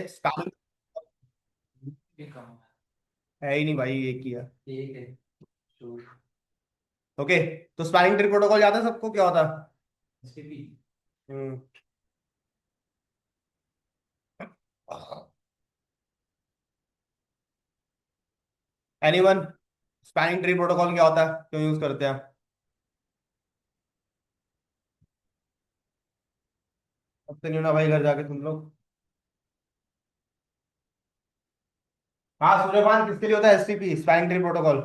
Spanning है ही नहीं भाई, एक ही है। ठीक है। तो ओके, तो स्पैनिंग ट्री प्रोटोकॉल याद है सबको, क्या होता है? एसटीपी। हम्म। एनीवन, स्पैनिंग ट्री प्रोटोकॉल क्या होता है, क्यों यूज करते हैं? अब तो नहीं होना भाई, घर जाके तुम लोग। हाँ सूर्यपान, किसके लिए होता है STP, spanning tree protocol?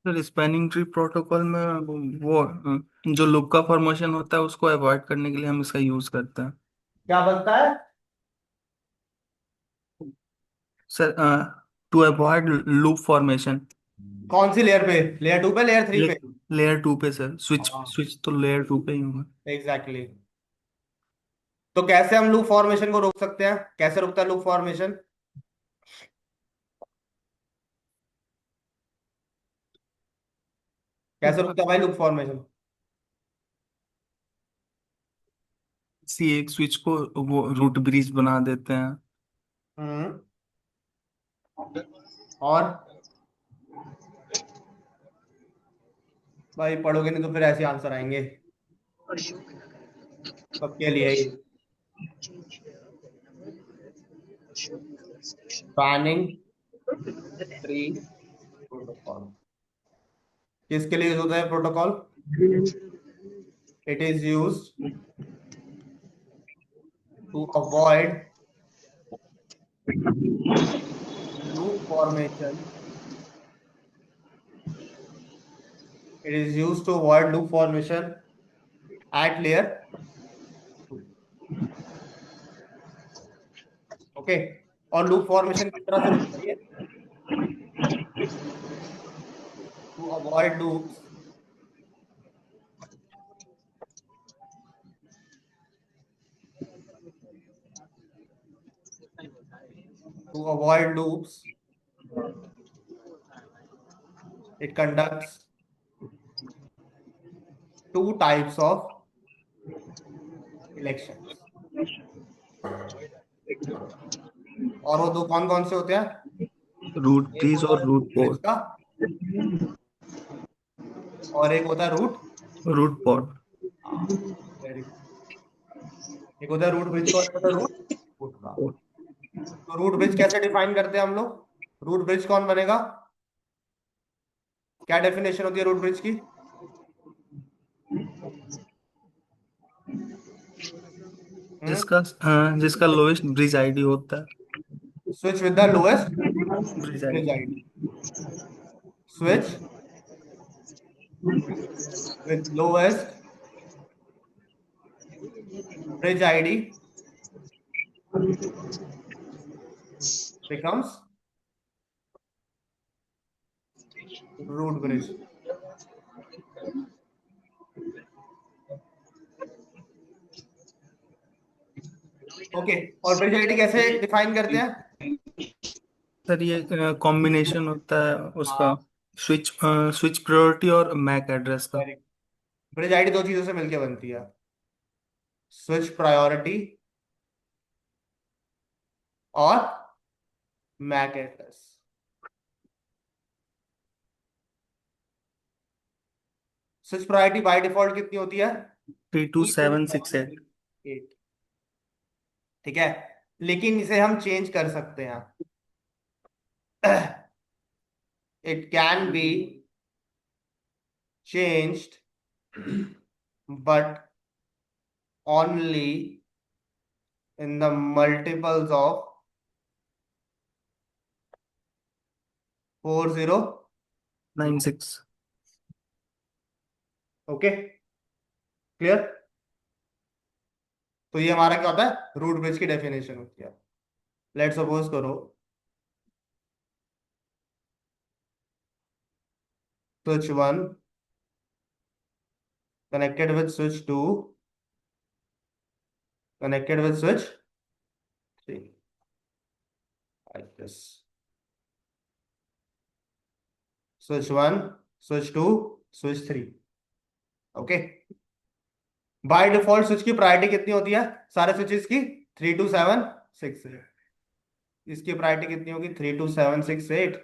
Sir spanning tree protocol में जो लूप का फॉर्मेशन होता है उसको अवॉइड करने के लिए हम इसका यूज करते हैं। क्या बनता है? Sir to avoid loop formation. कौन सी लेयर पे, लेयर 2 पे, लेयर 3 ले, पे? लेयर टू पे सर, स्विच हाँ स्विच तो लेयर टू पे ही होगा। एग्जैक्टली। तो कैसे हम लूप फॉर्मेशन को रोक सकते हैं, कैसे रुकता है लूप फॉर्मेशन? कैसे रुकता है भाई लूप फॉर्मेशन? किसी एक स्विच को वो रूट ब्रिज बना देते हैं। हम्म। और भाई पढ़ोगे नहीं तो फिर ऐसे आंसर आएंगे सबके लिए ही। स्पैनिंग ट्री प्रोटोकॉल किसके लिए यूज होता है protocol? It is used to avoid loop formation. It is used to avoid loop formation at layer 2। Okay, और लूप फॉर्मेशन किस तरह से रुकता है? To avoid loops to avoid loops, it conducts two types of elections। और वो दो कौन कौन से होते हैं? रूट एक ब्रिज होता और है रूट रूट ब्रिज पोर्ट। का, और एक होता है रूट। Root port. हाँ वेरी गुड। एक होता है रूट ब्रिज का और एक होता है रूट पुट का। तो रूट ब्रिज कैसे डिफाइन करते हैं हम लोग? रूट ब्रिज कौन बनेगा? क्या डेफिनेशन होती है रूट ब्रिज की? जिसका लोएस्ट ब्रिज आईडी होता स्विच विद द लोएस्ट है, bridge bridge ID. ID. Switch with lowest bridge ID becomes root bridge. Okay, और ब्रिज आईडी कैसे डिफाइन करते हैं? सर ये कॉम्बिनेशन होता है उसका, हाँ स्विच स्विच प्रायोरिटी और मैक एड्रेस का। वेरी। ब्रिज आईडी दो चीजों से मिलकर बनती है, स्विच प्रायोरिटी और MAC address. Switch priority by default कितनी होती है? 32768। 8। ठीक है, लेकिन इसे हम चेंज कर सकते हैं। It can be changed but only in the multiples of 40। 96। Okay clear. तो ये हमारा क्या होता है, रूट ब्रिज की डेफिनेशन होती है। लेट सपोज करो switch 1 connected with switch 2 connected with switch 3 like this। switch 1, switch 2, switch 3। Okay, by default switch की प्रायोरिटी कितनी होती है सारे स्विचेस की? 3276 इसकी प्रायोरिटी कितनी होगी? 32768।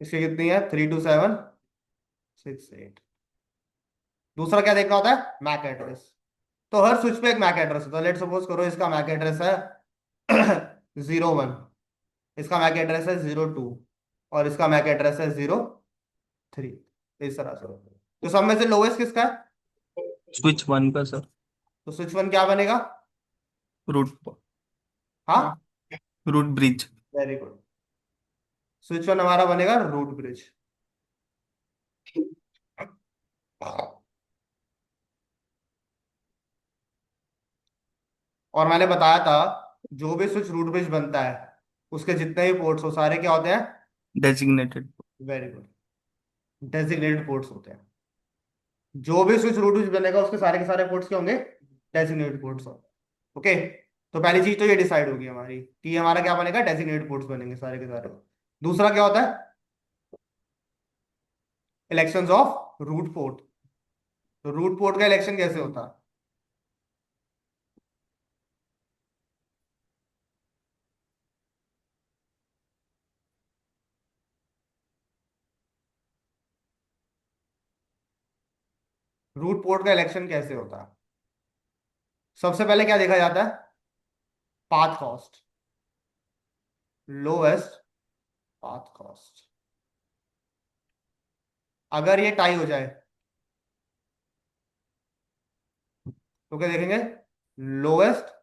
इसकी कितनी है? 32768। दूसरा क्या देखना होता है? MAC address. तो हर स्विच पे एक मैक एड्रेस होता है। लेट सपोज करो इसका मैक एड्रेस है 01, इसका मैक एड्रेस है 02, और इसका मैक एड्रेस है 03। इस तरह से। तो सब में से लोएस्ट किसका है? स्विच 1 का सर। तो स्विच वन क्या बनेगा? रूट हाँ, root bridge. Very good. Switch one हमारा बनेगा रूट ब्रिज। और मैंने बताया था जो भी स्विच रूट ब्रिज बनता है उसके जितने भी पोर्ट्स हो सारे क्या होते हैं? Designated. Very good, designated ports होते हैं। जो भी स्विच रूट ब्रिज बनेगा उसके सारे के सारे पोर्ट्स क्या होंगे? डेजिग्नेटेड पोर्ट्स होंगे। ओके, तो पहली चीज तो ये डिसाइड होगी हमारी कि ये हमारा क्या बनेगा? डेजिग्नेटेड पोर्ट्स बनेंगे सारे के सारे। दूसरा क्या होता है? Elections of root port. तो रूट पोर्ट का इलेक्शन कैसे होता है? रूट पोर्ट का इलेक्शन कैसे होता है? सबसे पहले क्या देखा जाता है? Path cost, lowest path cost. अगर ये टाई हो जाए तो क्या देखेंगे? Lowest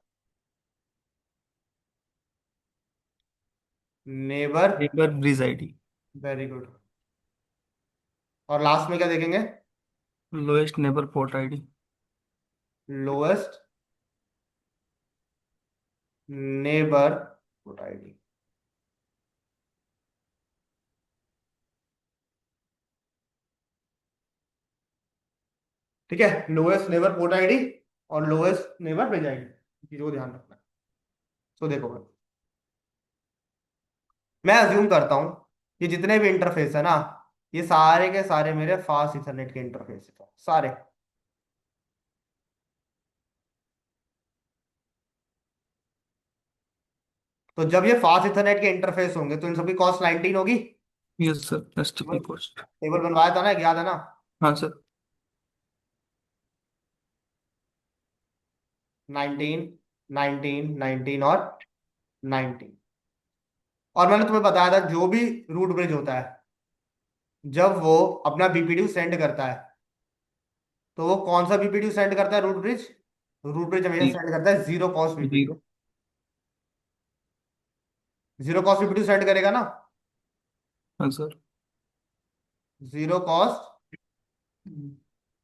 neighbour. Neighbour bridge ID. Very good. और लास्ट में क्या देखेंगे? Lowest neighbour port ID. Lowest neighbour ID. ठीक है, लोएस्ट नेबर पोर्ट आईडी और लोएस्ट नेबर ब्रिज आईडी, चीजों को ध्यान रखना है। तो देखो भाई, मैं अज्यूम करता हूं कि जितने भी इंटरफेस है ना, ये सारे के सारे मेरे फास्ट इथरनेट के इंटरफेस है सारे। तो जब ये फास्ट इथरनेट के इंटरफेस होंगे तो इन सबकी कॉस्ट 19 होगी। Yes sir, STP cost. Table बनवाया था ना, याद है ना? हाँ सर। 19, 19, 19 और 19। और मैंने तुम्हें बताया था जो भी रूट ब्रिज होता है जब वो अपना बीपीडीयू सेंड करता है तो वो कौन सा बीपीडीयू सेंड करता है? Root bridge. रूट ब्रिज हमेशा सेंड करता है zero cost BPDU. Zero. Zero cost BPDU send करेगा ना? हाँ सर। Zero cost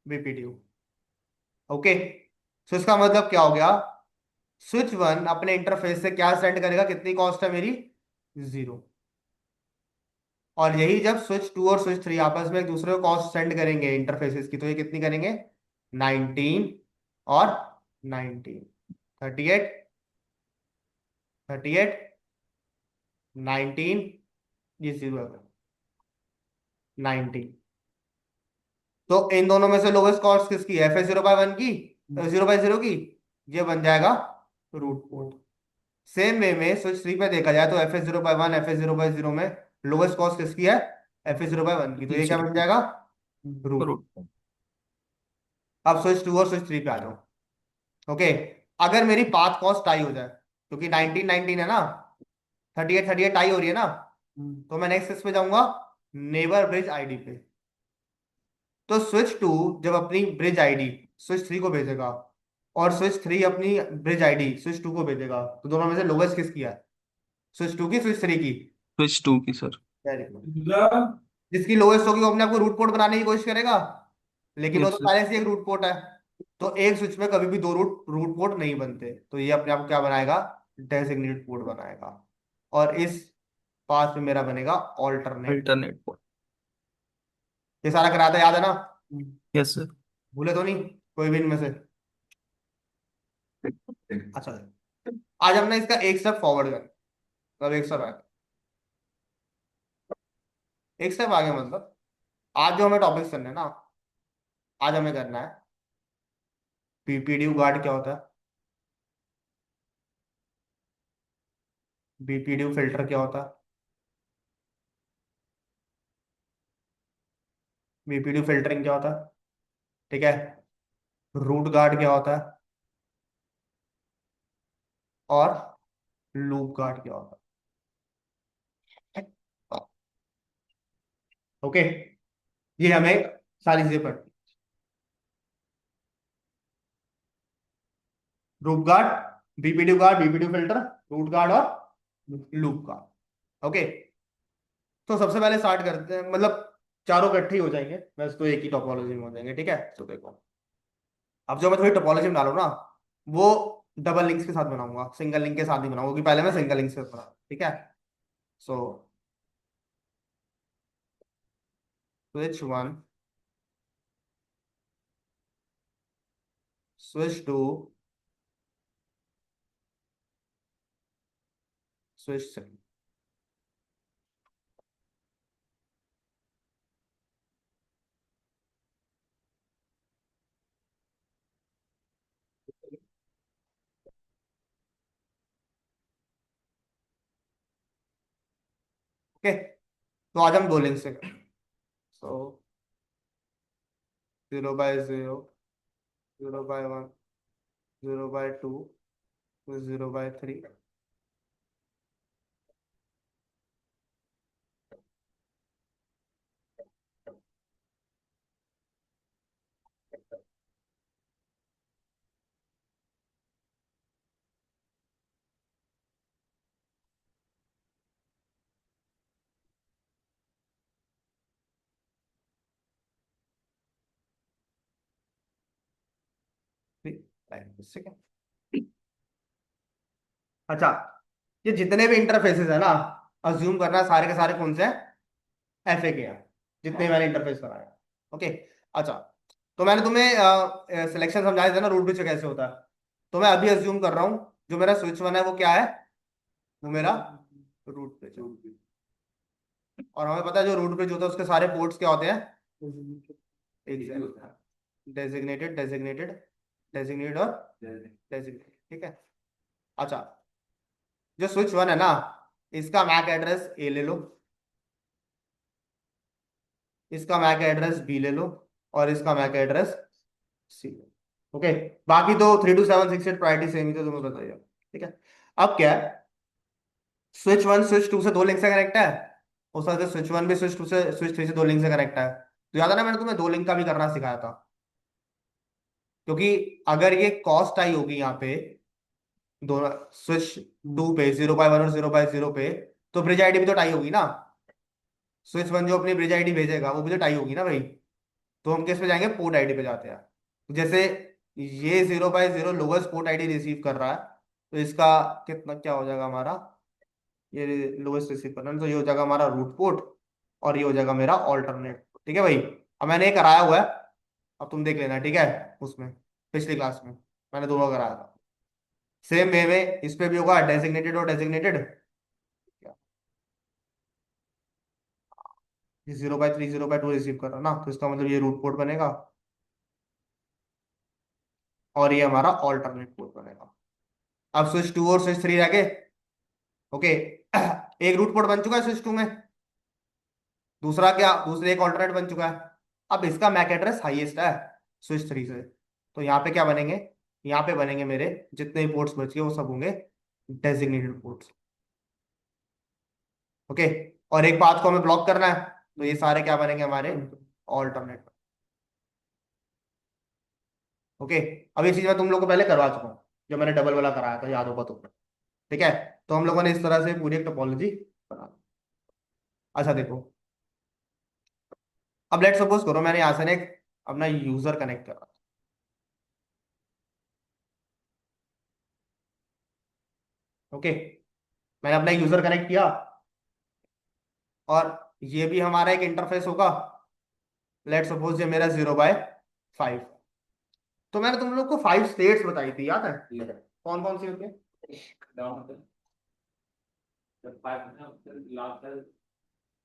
BPDU. ओके, तो इसका मतलब क्या हो गया? स्विच वन अपने इंटरफेस से क्या सेंड करेगा? कितनी कॉस्ट है मेरी? जीरो। और यही जब स्विच टू और स्विच थ्री आपस में एक दूसरे को कॉस्ट सेंड करेंगे इंटरफेसेस की, तो ये कितनी करेंगे? 19 और 19। 38, 38, 19, ये जीरो है। 19। तो इन दोनों में से लोवेस्ट कॉस्ट किसकी है? FS0/1 की, 0/0 की। ये बन जाएगा रूट पोर्ट। सेम वे में स्विच थ्री पे देखा जाए तो FS0/1, FS0/0 में लोवेस्ट कॉस्ट किसकी है? FS0/1 की। तो ये क्या जीरो। बन जाएगा? रूट। रूट। अब स्विच टू और स्विच थ्री पे आ जाओ। ओके, अगर मेरी पाथ कॉस्ट टाई हो जाए, क्योंकि 19, 19 है ना, 38, 38 टाई हो रही है ना, तो मैं नेक्स्ट किस पे जाऊंगा? नेबर ब्रिज आईडी पे। तो स्विच टू जब अपनी ब्रिज आईडी स्विच थ्री को भेजेगा और स्विच थ्री अपनी ब्रिज आईडी स्विच टू को भेजेगा, तो दोनों में से लोवेस्ट किसकी है? स्विच टू की, स्विच थ्री की? स्विच 2 की सर। Very good. जिसकी लोएस्ट होगी वो अपने आप को रूट पोर्ट बनाने की कोशिश करेगा, लेकिन वो तो यस सर। पहले से एक रूट पोर्ट है। तो एक स्विच में कभी भी दो रूट रूट पोर्ट नहीं बनते, तो ये अपने आप को क्या बनाएगा? डेजिग्नेटेड पोर्ट बनाएगा। और इस पाथ में मेरा बनेगा ऑल्टरनेट। Alternate port. ये सारा कराया था, याद है ना? Yes sir. भूले तो नहीं कोई भी इनमें से? अच्छा, आज हमने इसका एक स्टेप फॉरवर्ड कर, मतलब एक स्टेप आगे, एक स्टेप आगे मतलब आज जो हमें टॉपिक्स करने हैं ना, आज हमें करना है बीपीडीयू गार्ड क्या होता है, बीपीडीयू फिल्टर क्या होता है, बीपीडीयू फिल्टरिंग क्या होता है, ठीक है, रूट गार्ड क्या होता है, और लूप गार्ड क्या होता है। ओके, ये हमें सारी चीजें पढ़नी। Root guard, BPDU guard, BPDU filter, root guard और लूप गार्ड। ओके, तो सबसे पहले स्टार्ट करते हैं, मतलब चारों इकट्ठे ही हो जाएंगे वैसे तो, एक ही टोपोलॉजी में हो जाएंगे, ठीक है। तो देखो, अब जो मैं थोड़ी टोपोलॉजी में डालू ना, वो डबल लिंक्स के साथ बनाऊंगा, सिंगल लिंक के साथ नहीं बनाऊंगा, क्योंकि पहले मैं सिंगल लिंक से बना, ठीक है। So switch one, switch to, switch three. Okay, तो आज हम दो लिंक से करें। सो 0/0, 0/1, 0/2, 0/3। ठीक है। अच्छा, ये जितने भी इंटरफेसेस है ना, अज्यूम करना सारे के सारे कौन से हैं, एफए के हैं, जितने मैंने इंटरफेस बनाया। ओके, अच्छा, तो मैंने तुम्हें सिलेक्शन समझाया था ना, रूट स्विच कैसे होता है। तो मैं अभी अज्यूम कर रहा हूँ जो मेरा स्विच वन है वो क्या है, वो मेरा रूट स्विच है। और हमें पता है जो रूट स्विच होता है उसके सारे पोर्ट्स क्या होते हैं, डेजिग्नेटेड, डेजिग्नेटेड, डेजिग्नेटेड और डेजिग्नेटेड, ठीक है। अच्छा, जो स्विच वन है ना, इसका मैक एड्रेस ए ले लो, इसका मैक एड्रेस बी ले लो, और इसका मैक एड्रेस सी। ओके, बाकी तो 3 to 7 6 8 प्रायोरिटी सेम ही तो तुम्हें बताइए, ठीक है। अब क्या है, स्विच वन स्विच टू से दो लिंक से कनेक्ट है, उस वजह से स्विच वन भी स्विच टू से, स्विच थ्री से दो लिंक से कनेक्ट है। तो याद है ना, मैंने तुम्हें दो लिंक का भी करना सिखाया था, क्योंकि अगर ये कॉस्ट आई होगी यहाँ पे, दोनों स्विच टू पे 0/1 और 0/0 पे, तो ब्रिज आईडी भी तो टाई होगी ना। स्विच वन जो अपनी ब्रिज आईडी भेजेगा वो भी तो टाई होगी ना भाई। तो हम किस पे जाएंगे, पोर्ट आईडी पे जाते हैं। तो जैसे ये 0/0 लोएस्ट पोर्ट आईडी रिसीव कर रहा है, तो इसका कितना क्या हो जाएगा हमारा, ये लोएस्ट रिसीव कर रहा है तो ये हो जाएगा हमारा रूट पोर्ट, और ये हो जाएगा मेरा ऑल्टरनेट, ठीक है भाई। अब मैंने ये कराया हुआ है, अब तुम देख लेना, ठीक है। उसमें पिछली क्लास में मैंने दोनों कराया था। सेम वे में इस पे भी होगा, डेजिग्नेटेड और डेजिग्नेटेड। 0/3 0/2 रिसीव कर रहा है ना, तो इसका मतलब ये रूट पोर्ट बनेगा, और ये हमारा ऑल्टरनेट पोर्ट बनेगा। अब स्विच टू और स्विच थ्री रह गए। ओके, एक रूट पोर्ट बन चुका है स्विच टू में, दूसरा क्या, दूसरे एक ऑल्टरनेट बन चुका है। अब इसका मैक एड्रेस हाईएस्ट है स्विच थ्री से, तो यहाँ पे क्या बनेंगे, यहाँ पे बनेंगे मेरे जितने भी पोर्ट्स बच गए वो सब होंगे डेजिग्नेटेड पोर्ट्स। ओके, और एक पाथ को हमें ब्लॉक करना है, तो ये सारे क्या बनेंगे हमारे ऑल्टरनेट। ओके, अब ये चीज मैं तुम लोग को पहले करवा चुका हूँ, जो मैंने डबल वाला कराया था, याद होगा तो, ठीक है। तो हम लोगों ने इस तरह से पूरी एक टोपोलॉजी बना दी। अच्छा देखो, अब लेट सपोज करो मैंने यहाँ से ना एक अपना यूजर कनेक्ट करा, ओके, मैंने अपना यूजर कनेक्ट किया, और ये भी हमारा एक इंटरफेस होगा। लेट सपोज ये मेरा 0/5। तो मैंने तुम लोग को 5 स्टेट्स बताई थी, याद है, कौन कौन सी होती है। डाउन होता है, जब 5 होता है लास्ट है,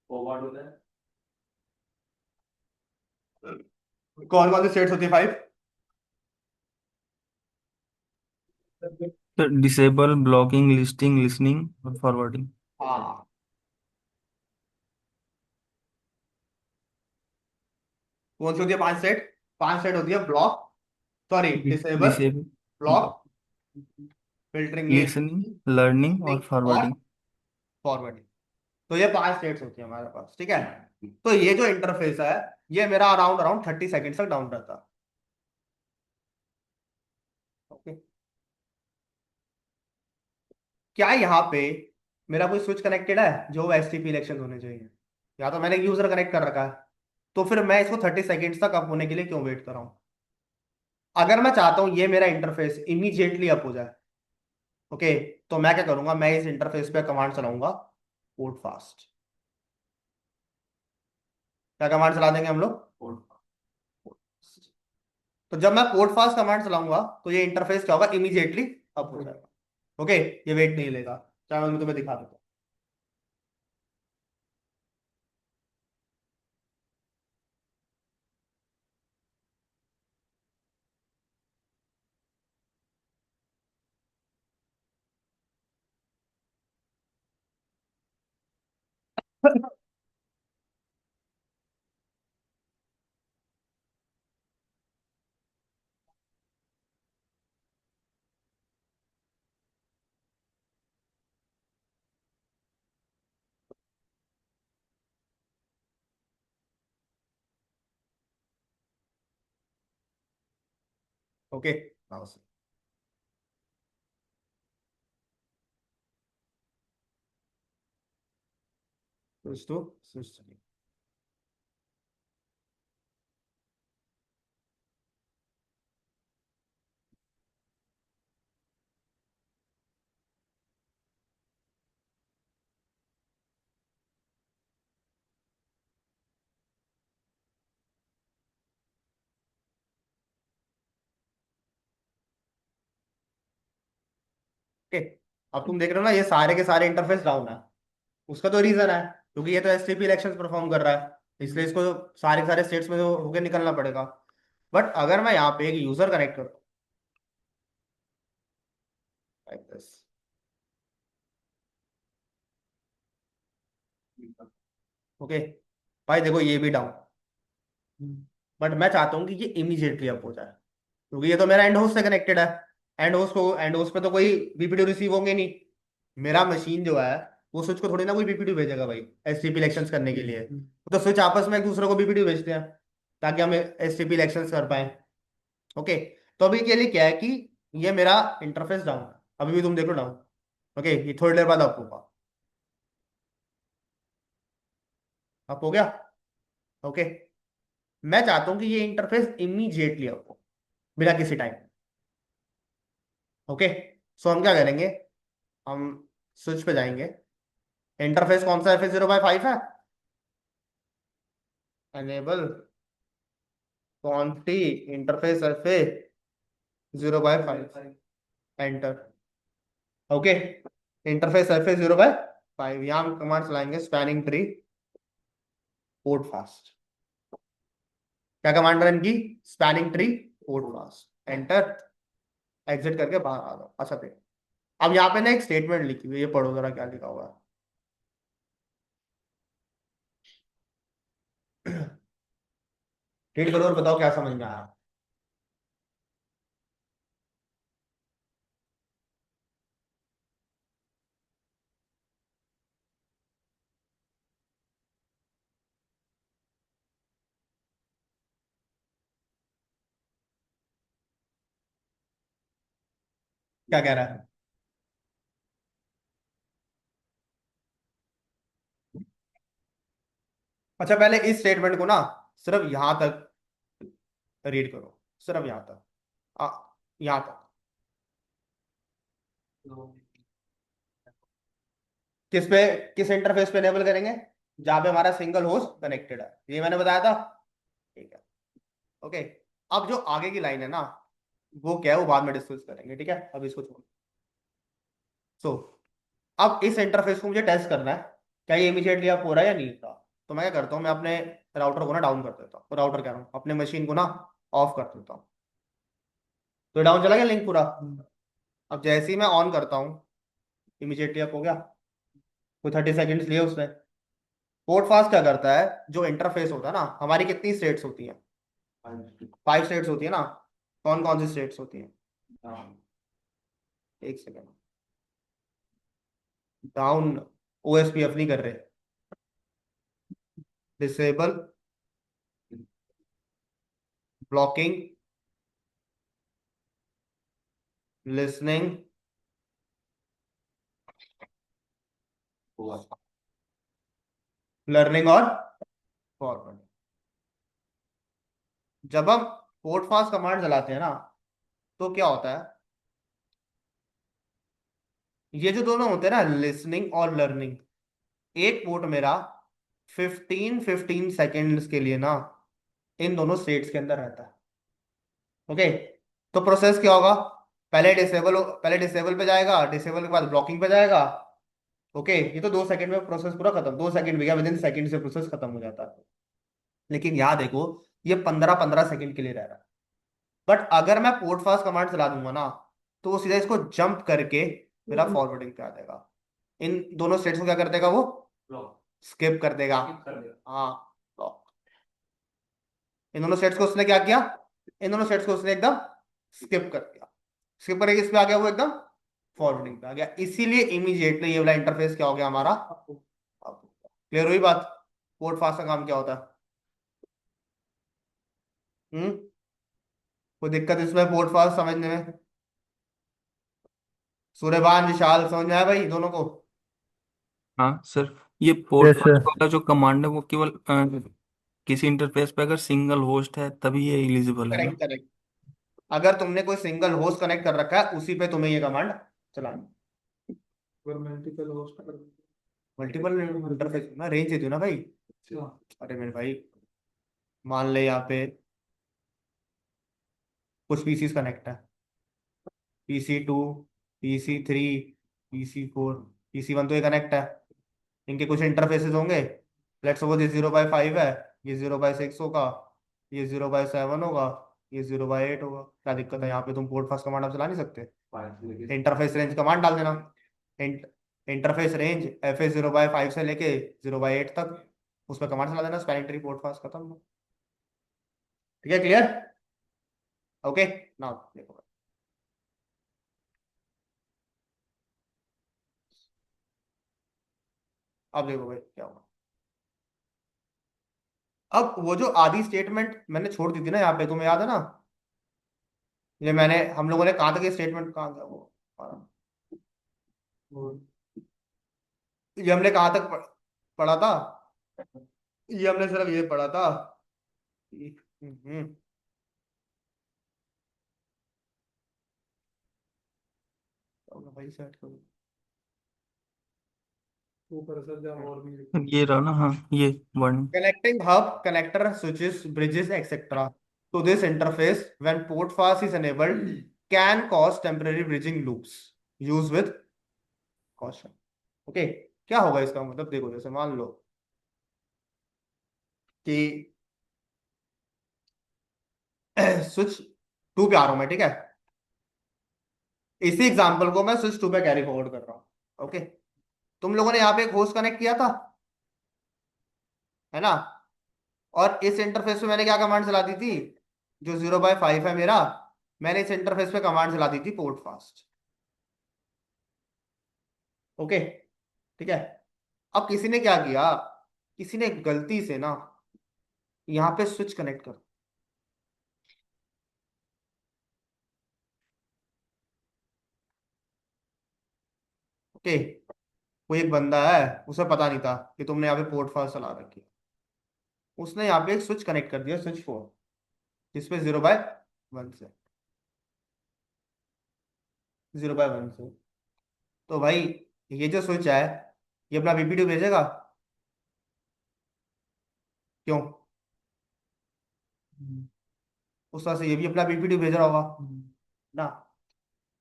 फॉरवर्ड होता है, कौन कौन सी स्टेट्स होती है 5? तो डिसेबल, ब्लॉकिंग, लिस्टिंग, लिसनिंग और फॉरवर्डिंग। हाँ, कौन सी होती है 5 सेट? 5 सेट होती है block, sorry disable, disable, block, filtering in, listening, learning और और फॉरवर्डिंग। फॉरवर्डिंग। तो ये 5 स्टेट्स होती है हमारे पास, ठीक है। तो ये जो इंटरफेस है, ये मेरा अराउंड अराउंड 30 सेकेंड तक डाउन रहता है। ओके, क्या यहाँ पे मेरा कोई स्विच कनेक्टेड है जो एसटीपी इलेक्शन होने चाहिए? या तो मैंने यूजर कनेक्ट कर रखा है, तो फिर मैं इसको 30 सेकेंड्स तक अप होने के लिए क्यों वेट कर रहा हूँ? अगर मैं चाहता हूँ ये मेरा इंटरफेस इमीडिएटली अप हो जाए, ओके, तो मैं क्या करूंगा, मैं इस इंटरफेस पे कमांड चलाऊंगा, कोड फास्ट। क्या कमांड चला देंगे हम लोग? Code fast. तो जब मैं कोड फास्ट कमांड चलाऊंगा तो ये इंटरफेस क्या होगा, इमीडिएटली अप हो जाएगा। ओके, ये वेट नहीं लेगा। चाहे मैं तुम्हें दिखा देता हूँ। Okay, now switch to switch. Okay, अब तुम देख रहे हो ना, ये सारे के सारे इंटरफेस डाउन है। उसका तो रीजन है क्योंकि ये तो एसटीपी इलेक्शंस परफॉर्म कर रहा है, इसलिए इसको सारे के सारे स्टेट्स में तो होके निकलना पड़ेगा। बट अगर मैं यहाँ पे एक यूजर कनेक्ट करूँ लाइक दिस, ओके, भाई देखो ये भी डाउन, बट मैं चाहता हूँ कि ये इमीडिएटली अप हो जाए क्योंकि ये तो मेरा एंड होस्ट से कनेक्टेड है। एंड होस्ट पे तो कोई बीपीडी रिसीव होंगे नहीं। मेरा मशीन जो है, वो स्विच को थोड़ी ना कोई बीपीडी भेजेगा भाई एसटीपी इलेक्शंस करने के लिए। तो स्विच आपस में एक दूसरे को बीपीडी भेजते हैं ताकि हम एसटीपी इलेक्शंस कर पाए। ओके, तो अभी के लिए क्या है कि ये मेरा इंटरफेस डाउन है, अभी भी तुम देखो डाउन। ओके, ये थोड़ी देर बाद अप होगा। अप हो गया। ओके, मैं चाहता हूं कि ये इंटरफेस इमीडिएटली अप हो, बिना किसी टाइम। ओके, सो हम क्या करेंगे, हम स्विच पे जाएंगे। इंटरफेस कौन सा FA0/5 है? एनेबल क्वांटी interface FA0/5, enter. Okay, interface FA0/5, यहाँ हम कमांड चलाएंगे, स्पैनिंग ट्री, कोड फास्ट। क्या कमांड रन की? Spanning tree, code fast, enter. Exit करके बाहर आ जाओ। अच्छा देखो, अब यहाँ पे ना एक स्टेटमेंट लिखी हुई है, ये पढ़ो जरा क्या लिखा हुआ है। रीड करो और बताओ क्या समझ में आया। क्या कह रहा है? अच्छा, पहले इस स्टेटमेंट को ना सिर्फ यहां तक रीड करो, सिर्फ यहां तक, आ, यहां तक। किस पे, किस इंटरफेस पे एनेबल करेंगे? जहां पे हमारा सिंगल होस्ट कनेक्टेड है, ये मैंने बताया था। ठीक है, ओके। अब जो आगे की लाइन है ना, वो क्या है वो बाद में डिस्कस करेंगे, ठीक है, अब इसको छोड़ो। सो अब इस इंटरफेस को मुझे टेस्ट करना है, क्या ये इमीडिएटली अप हो रहा है या नहीं हो रहा। तो मैं क्या करता हूँ, मैं अपने राउटर को ना डाउन कर देता हूँ, राउटर कह रहा हूँ, अपने मशीन को ना ऑफ कर देता हूँ। तो डाउन चला गया लिंक पूरा। अब जैसे ही मैं ऑन करता हूँ, इमीडिएटली अप हो गया, कोई 30 सेकेंड्स लिए उसने। पोर्ट फास्ट क्या करता है, जो इंटरफेस होता है ना, हमारी कितनी स्टेट्स होती हैं, 5 स्टेट्स होती है ना। कौन कौन सी स्टेट्स होती हैं? एक सेकेंड, डाउन ओएसपीएफ नहीं कर रहे, डिसेबल, ब्लॉकिंग, लिसनिंग, लर्निंग और फॉरवर्ड। जब हम पोर्ट फास्ट कमांड चलाते हैं ना, तो क्या होता है, ये जो दोनों होते हैं ना, लिसनिंग और लर्निंग, एक पोर्ट मेरा 15-15 सेकेंड्स के लिए ना इन दोनों स्टेट्स के अंदर रहता है। ओके, तो प्रोसेस क्या होगा, पहले डिसेबल पे जाएगा, डिसेबल के बाद ब्लॉकिंग पे जाएगा। ओके, ये तो 2 सेकंड में प्रोसेस पूरा खत्म, 2 सेकंड भी गया, विद इन सेकंड से प्रोसेस खत्म हो जाता है। लेकिन यहाँ देखो, ये 15-15 सेकंड के लिए रह रहा है। बट अगर मैं पोर्ट फास्ट कमांड चला दूंगा ना, तो वो सीधा इसको जंप करके मेरा फॉरवर्डिंग पे आ जाएगा। इन दोनों स्टेट्स को क्या कर देगा, वो ब्लॉक स्किप कर देगा। कर देगा। हाँ, block। इन दोनों स्टेट्स को उसने क्या किया, इन दोनों स्टेट्स को उसने एकदम स्किप कर दिया। स्किप करके किस पे आ गया, वो एकदम फॉरवर्डिंग पे आ गया। इसीलिए इमीडिएटली ये वाला इंटरफेस क्या हो गया हमारा। क्लियर हुई बात, पोर्ट फास्ट का काम क्या होता है? हम्म, कोई दिक्कत इसमें पोर्ट फास्ट समझने में? सूर्यभान विशाल समझ में आया भाई दोनों को? हाँ सर, ये पोर्ट यस फास्ट सर। वाला जो कमांड है वो केवल किसी इंटरफेस पे अगर सिंगल होस्ट है तभी ये एलिजिबल है ना? करेक्ट करेक्ट, अगर तुमने कोई सिंगल होस्ट कनेक्ट कर रखा है, उसी पे तुम्हें ये कमांड चलानी। मल्टीपल होस्ट कर मल्टीपल इंटरफेस ना, रेंज देती हो ना भाई। अरे मेरे भाई, मान ले यहाँ पे कुछ पीसीस कनेक्ट है, PC 2, PC 3, PC 4, PC 1, तो ये कनेक्ट है। इनके कुछ इंटरफेसेस होंगे। लेट्स सपोज ये 0/5 है, ये 0/6 होगा, ये 0/7 होगा, ये 0/8 होगा। क्या दिक्कत है, यहाँ पे तुम पोर्ट फास्ट कमांड आप चला नहीं सकते? इंटरफेस रेंज कमांड डाल देना। इंटरफेस रेंज FA 0/5 से लेके 0/8 तक, उस पर कमांड चला देना, स्पैनिंग ट्री पोर्ट फास्ट खत्म। ठीक है, क्लियर? ओके, नाउ देखो, अब देखो भाई क्या होगा। अब वो जो आधी स्टेटमेंट मैंने छोड़ दी थी ना यहाँ पे, तुम्हें याद है ना? ये मैंने, हम लोगों ने कहा था कि स्टेटमेंट कहाँ था वो, ये हमने कहाँ तक पढ़ा था? ये हमने सिर्फ ये पढ़ा था कि- भाई सेट करो। ऊपर से जा और भी ये रहा ना, हाँ ये word. Connecting hub, connector, switches, bridges, etc. to this interface when port fast is enabled can cause temporary bridging loops. Use with caution. Okay, क्या होगा इसका मतलब, देखो जैसे मान लो कि स्विच 2 पे आ रहा हूं मैं, ठीक है? इसी एग्जांपल को मैं स्विच 2 पे कैरी फॉरवर्ड कर रहा हूँ। ओके, तुम लोगों ने यहाँ पे एक होस्ट कनेक्ट किया था, है ना? और इस इंटरफेस पे मैंने क्या कमांड चला दी थी, जो 0/5 है मेरा, मैंने इस इंटरफेस पे कमांड चला दी थी पोर्ट फास्ट। ओके, ठीक है। अब किसी ने क्या किया, किसी ने गलती से ना यहाँ पे स्विच कनेक्ट कर, ओके, कोई एक बंदा है, उसे पता नहीं था कि तुमने यहाँ पे पोर्ट फास्ट चला रखी है, उसने यहाँ पे एक स्विच कनेक्ट कर दिया, स्विच 4, जिसपे 0/1 से, 0/1 से। तो भाई ये जो स्विच है, ये अपना VPD भेजेगा, क्यों? उस तरह से ये भी अपना VPD भेज रहा होगा ना।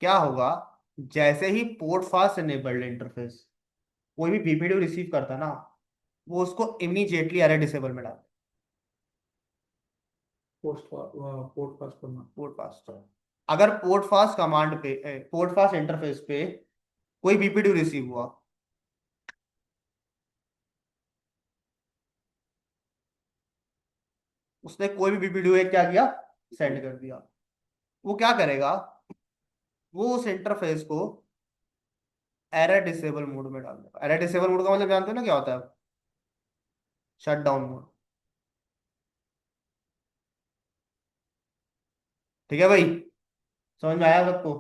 क्या होगा, जैसे ही पोर्ट फास्ट इनेबल्ड इंटरफेस कोई भी VPD रिसीव करता ना, वो उसको इमीडिएटली एरर डिसेबल में डाल। पोर्ट पास करना। पोर्ट फास्ट, अगर पोर्ट फास्ट कमांड पे, पोर्ट फास्ट इंटरफेस पे कोई बीपीडी रिसीव हुआ, उसने कोई भी बीपीडी क्या किया, सेंड कर दिया, वो क्या करेगा, वो उस इंटरफेस को एरर डिसेबल मोड में डाल देगा। एरर डिसेबल मोड का मतलब जानते हो ना क्या होता है, शट डाउन मोड। ठीक है भाई, समझ में आया सबको?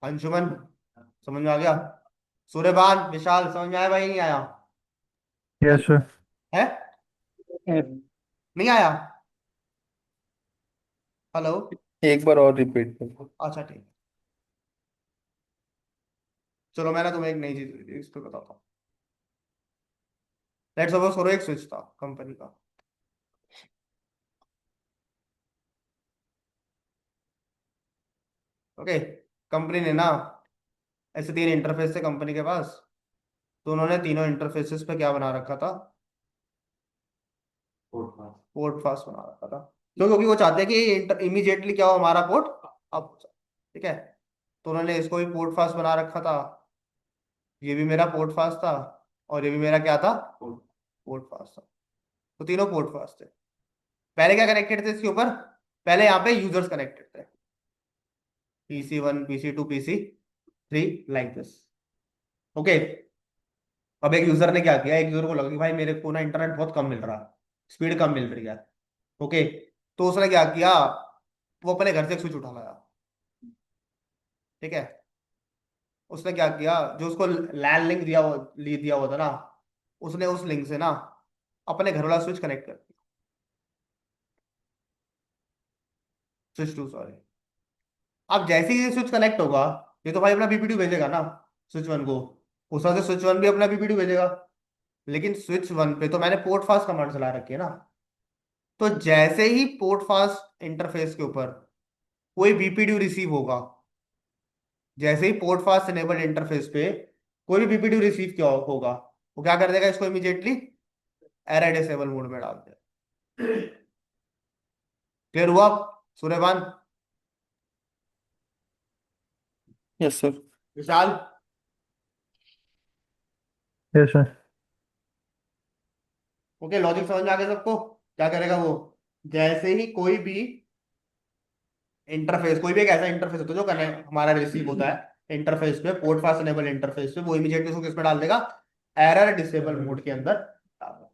अंशुमन समझ में आ गया? सूर्यभान, विशाल, समझ में आया भाई नहीं आया? Yes sir. है, नहीं आया? हेलो? एक बार और रिपीट कर। अच्छा ठीक है, चलो मैं ना तुम्हें एक नई चीज इस पे बताता हूँ। लेट्स सपोज करो एक स्विच था कंपनी का, ओके। कंपनी ने ना ऐसे 3 इंटरफेस थे कंपनी के पास, तो उन्होंने तीनों इंटरफेसेस पे क्या बना रखा था, पोर्ट फास्ट बना रखा था। क्यों? क्योंकि वो चाहते हैं कि इमीडिएटली क्या हो, हमारा पोर्ट अप हो जाए। ठीक है, तो उन्होंने इसको भी पोर्ट फास्ट बना रखा था, ये भी मेरा पोर्ट फास्ट था, और ये भी मेरा क्या था, पोर्ट फास्ट था। तो तीनों पोर्ट फास्ट थे। पहले क्या कनेक्टेड थे इसके ऊपर, पहले यहाँ पे यूजर्स कनेक्टेड थे, PC1 PC2 PC3 like this, okay. अब एक यूजर ने क्या किया, एक यूजर को लगा कि भाई मेरे को ना इंटरनेट बहुत कम मिल रहा है, स्पीड कम मिल रही है, ओके। तो उसने क्या किया, वो अपने घर से एक स्विच उठा लाया। ठीक है, उसने क्या किया, जो उसको लैन लिंक दिया हुआ था ना, उसने उस लिंक से ना अपने घर वाला स्विच कनेक्ट कर दिया, स्विच टू, सॉरी। अब जैसे ही स्विच कनेक्ट होगा, ये तो भाई अपना बीपीडी भेजेगा ना स्विच वन को, उस वजह से स्विच वन भी अपना बीपीडी भेजेगा। लेकिन स्विच वन पे तो मैंने पोर्ट फास्ट कमांड चला रखी है ना, तो जैसे ही पोर्ट फास्ट इंटरफेस के ऊपर कोई बीपीडी रिसीव होगा, जैसे ही पोर्ट फास्ट इनेबल्ड इंटरफेस पे कोई भी बीपीडी रिसीव क्या होगा, वो क्या कर देगा, इसको इमीडिएटली एरर डिसेबल मोड में डाल देगा। क्लियर हुआ Suryabhan? Yes sir. Vishal? Yes sir. Okay, logic समझ में आ गया सबको? क्या करेगा वो, जैसे ही कोई भी इंटरफेस, कोई भी एक ऐसा इंटरफेस होता है जो कनेक्ट हमारा रिसीव होता है इंटरफेस पे, पोर्ट फास्ट इनेबल इंटरफेस पे, वो इमीडिएटली उसको किस में डाल देगा, एरर डिसेबल मोड के अंदर डाल देगा।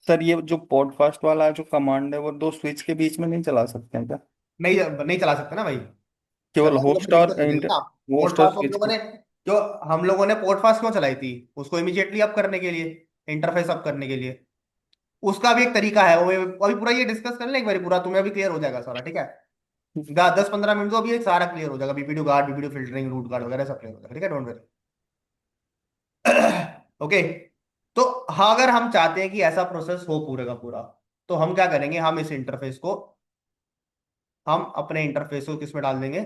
सर ये जो पॉडकास्ट वाला जो कमांड है वो दो स्विच के बीच में नहीं चला सकते हैं क्या? नहीं, नहीं चला सकते ना भाई, केवल चला तो होस्ट फिर और दिक्कत हो जाएगी ना। पोर्ट होस्ट और फास्ट हम स्विच लोगों के। ने, जो हम लोगों ने पोर्ट फास्ट क्यों चलाई थी, उसको इमीडिएटली अप करने के लिए, इंटरफेस अप करने के लिए। उसका भी एक तरीका है, वो अभी पूरा ये डिस्कस कर ले एक बार, पूरा तुम्हें अभी क्लियर हो जाएगा सारा। ठीक है, 10-15 मिनट तो अभी ये सारा क्लियर हो जाएगा, BPD guard, BPD filtering, root guard वगैरह सब क्लियर हो जाएगा। ठीक है, डोंट वरी। ओके, तो हाँ, अगर हम चाहते हैं कि ऐसा प्रोसेस हो पूरे का पूरा, तो हम क्या करेंगे, हम इस इंटरफेस को, हम अपने इंटरफेस को किस में डाल देंगे,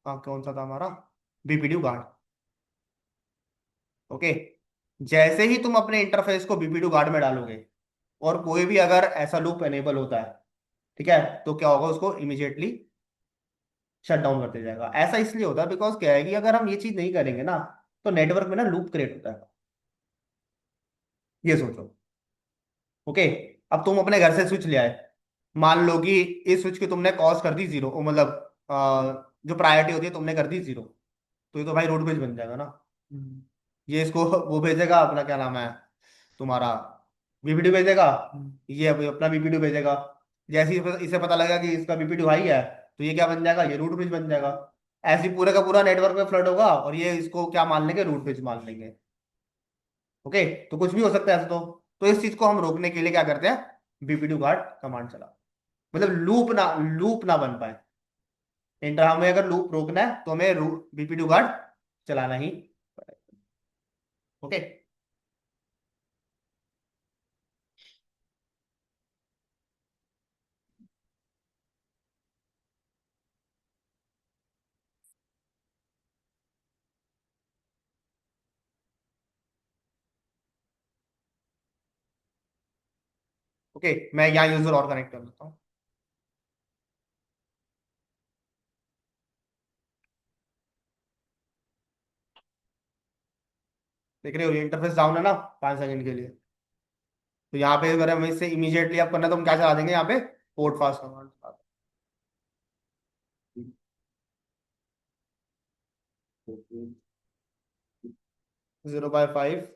हाँ कौन सा था हमारा, बीपीडी गार्ड, ओके। जैसे ही तुम अपने इंटरफेस को बीपीडी गार्ड में डालोगे, और कोई भी अगर ऐसा लूप एनेबल होता है, ठीक है, तो क्या होगा, उसको इमीडिएटली शट डाउन कर दिया जाएगा। ऐसा इसलिए होता है बिकॉज क्या है कि अगर हम ये चीज नहीं करेंगे ना, तो नेटवर्क में ना लूप क्रिएट होता है, ये सोचो, ओके। अब तुम अपने घर से स्विच ले आए, मान लो कि इस स्विच की तुमने कॉस्ट कर दी जीरो, मतलब जो प्रायोरिटी होती है तुमने कर दी जीरो, तो ये तो भाई रोड पेज बन जाएगा ना। ये इसको वो भेजेगा, अपना क्या नाम है तुम्हारा, बीपीडी भेजेगा, ये अभी अपना बीपीडी भेजेगा। जैसे ही इसे पता लगा कि इसका बीपीडी हाई है, तो ये क्या बन जाएगा, ये रूट पेज बन जाएगा। ऐसे ही पूरे का पूरा नेटवर्क में फ्लड होगा, और ये इसको क्या मान लेंगे, रूट पेज मान लेंगे। ओके, तो कुछ भी हो सकता है ऐसे तो इस चीज को हम रोकने के लिए क्या करते हैं, बीपीडी गार्ड कमांड चला, मतलब लूप ना बन पाए। इंटर हमें अगर लूप रोकना है तो हमें बीपीडी गार्ड चलाना ही पड़ेगा। ओके, ओके, मैं यहाँ यूजर और कनेक्ट कर लेता हूँ। देख रहे हो, ये इंटरफेस डाउन है ना 5 सेकंड के लिए। तो यहाँ पे अगर हमें इससे इमीडिएटली आप करना है तो हम क्या चला देंगे यहाँ पे, port fast command. 0/5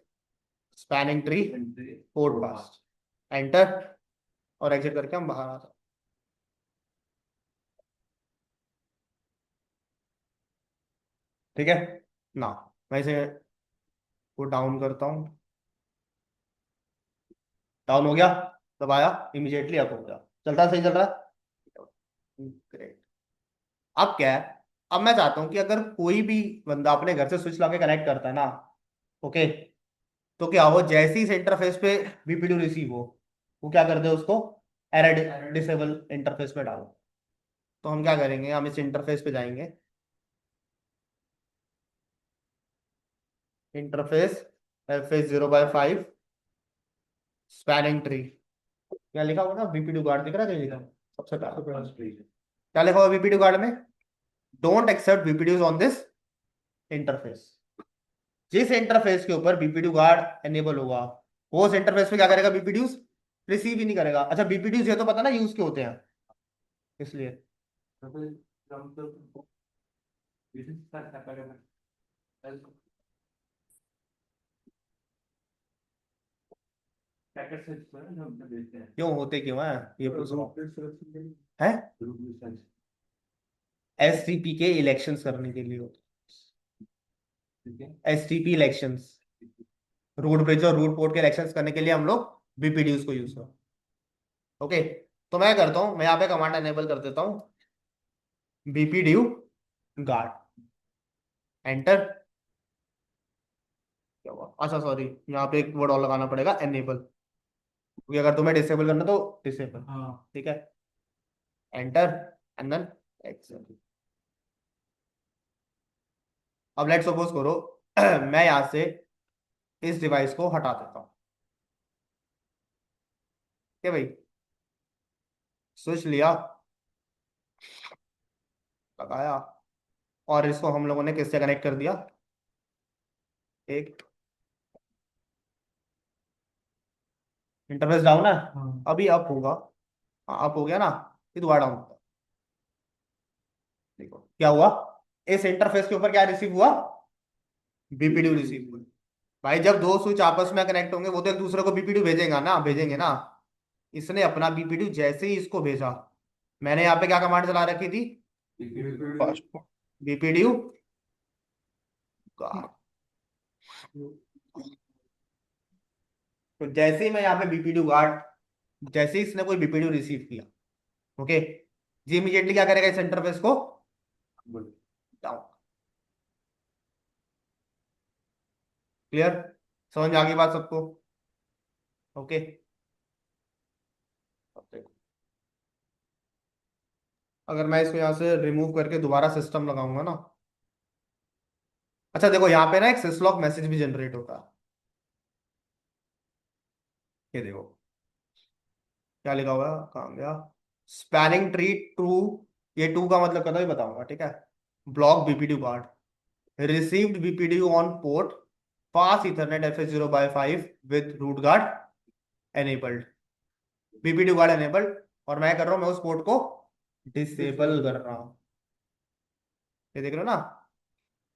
spanning tree port fast, enter, और एग्जिट करके हम बाहर आ जाते हैं। ठीक है ना, मैं इसे को डाउन करता हूँ। डाउन हो गया, दबाया, इमीडिएटली अप हो गया, चलता है, सही चल रहा है। ग्रेट। अब क्या है, अब मैं चाहता हूं कि अगर कोई भी बंदा अपने घर से स्विच लगा के कनेक्ट करता है ना, ओके, तो क्या हो, जैसे ही इस इंटरफेस पे बीपीडीयू रिसीव हो, वो क्या कर दे, उसको एरर डिसेबल इंटरफेस पे डालो। तो हम क्या करेंगे, हम इस इंटरफेस पे जाएंगे, इंटरफेस FA0/5 स्पैनिंग ट्री, क्या लिखा होगा ना, बीपीडीयू गार्ड दिख रहा है कहीं लिखा, सबसे पहले क्या लिखा हुआ बीपीडीयू गार्ड में, don't accept BPDUs on this interface. जिस इंटरफेस के ऊपर बीपीडीयू गार्ड एनेबल होगा, वो उस इंटरफेस पे क्या करेगा, बीपीडीयूज रिसीव ही नहीं करेगा। अच्छा, बीपीडीयूज ये तो पता ना यूज के होते हैं, इसलिए क्यों होते, क्यों है ये पूछो है, एसटीपी के इलेक्शंस करने के लिए होते, एसटीपी इलेक्शंस, रूट ब्रिज और रूट पोर्ट के इलेक्शंस करने के लिए हम लोग बीपीडीयूज को यूज करते हैं। ओके, तो मैं करता हूँ, मैं यहाँ पे कमांड एनेबल कर देता हूँ, बीपीडीयू गार्ड, एंटर। क्या हुआ, अच्छा सॉरी, यहाँ पे एक वर्ड और लगाना पड़ेगा, एनेबल, क्योंकि अगर तुम्हें डिसेबल करना तो डिसेबल, हाँ ठीक है, एंटर, एंड देन एक्सेल। अब लेट सपोज करो मैं यहाँ से इस डिवाइस को हटा देता हूँ, ठीक है भाई, स्विच लिया, लगाया, और इसको हम लोगों ने किससे कनेक्ट कर दिया, एक इंटरफेस डाउन है, अभी अप होगा, हाँ अप हो गया ना, ये दोबारा डाउन होगा। देखो क्या हुआ, इस इंटरफेस के ऊपर क्या रिसीव हुआ, बीपीडीयू रिसीव हुआ। भाई जब दो स्विच आपस में कनेक्ट होंगे, वो तो एक दूसरे को बीपीडीयू भेजेगा ना, भेजेंगे ना। इसने अपना बीपीडीयू जैसे ही इसको भेजा, मैंने यहाँ पे क्या कमांड चला रखी थी, बीपीडीयू का। तो जैसे ही मैं यहाँ पे बीपीडीयू गार्ड, जैसे ही इसने कोई बीपीडीयू रिसीव किया, ओके, जी इमीडिएटली क्या करेगा, इस इंटरफेस को डाउन। क्लियर, समझ में आ गई बात सबको, ओके। अब देखो, अगर मैं इसको यहाँ से रिमूव करके दोबारा सिस्टम लगाऊंगा ना, अच्छा देखो यहाँ पे ना एक सिसलॉग मैसेज भी जनरेट होता है, ये देखो क्या लिखा हुआ है, कहाँ गया, स्पैनिंग ट्री ट्रू, ये टू का मतलब कदा भी बताऊंगा, ठीक है, block BPDU guard, received BPDU on port pass ethernet FA0/5 with root guard enabled, BPDU guard enabled, और मैं कर रहा हूँ, मैं उस पोर्ट को डिसेबल कर रहा हूँ, ये देख रहे हो ना,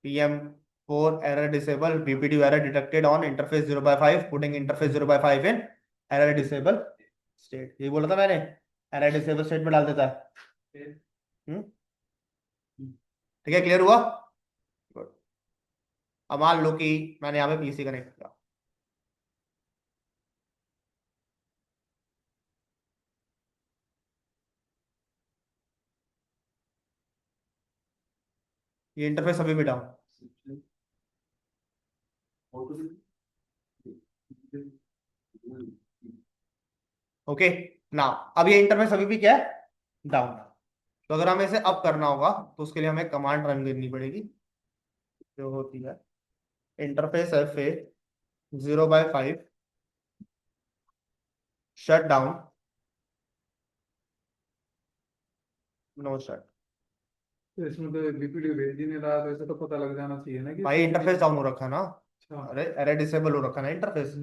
PM4 error disable BPDU error detected on interface 0/5 putting interface 0/5 in error disable state, ये बोला था मैंने, error disable state में डाल देता है। हम्म, ठीक है, क्लियर हुआ। Good. अब मान लो कि मैंने यहाँ पे पीसी कनेक्ट किया, ये इंटरफेस अभी भी डाउन, ओके ना, अब ये इंटरफेस अभी भी क्या है, डाउन। तो अगर हमें इसे अप करना होगा, तो उसके लिए हमें कमांड रन करनी पड़ेगी, जो होती है interface FA0/5 shut down no shut. तो इसमें तो बीपीडी भेज ही नहीं रहा, तो ऐसे तो पता लग जाना चाहिए ना कि भाई इंटरफेस डाउन हो रखा है ना। अच्छा। अरे अरे डिसेबल हो रखा है ना इंटरफेस।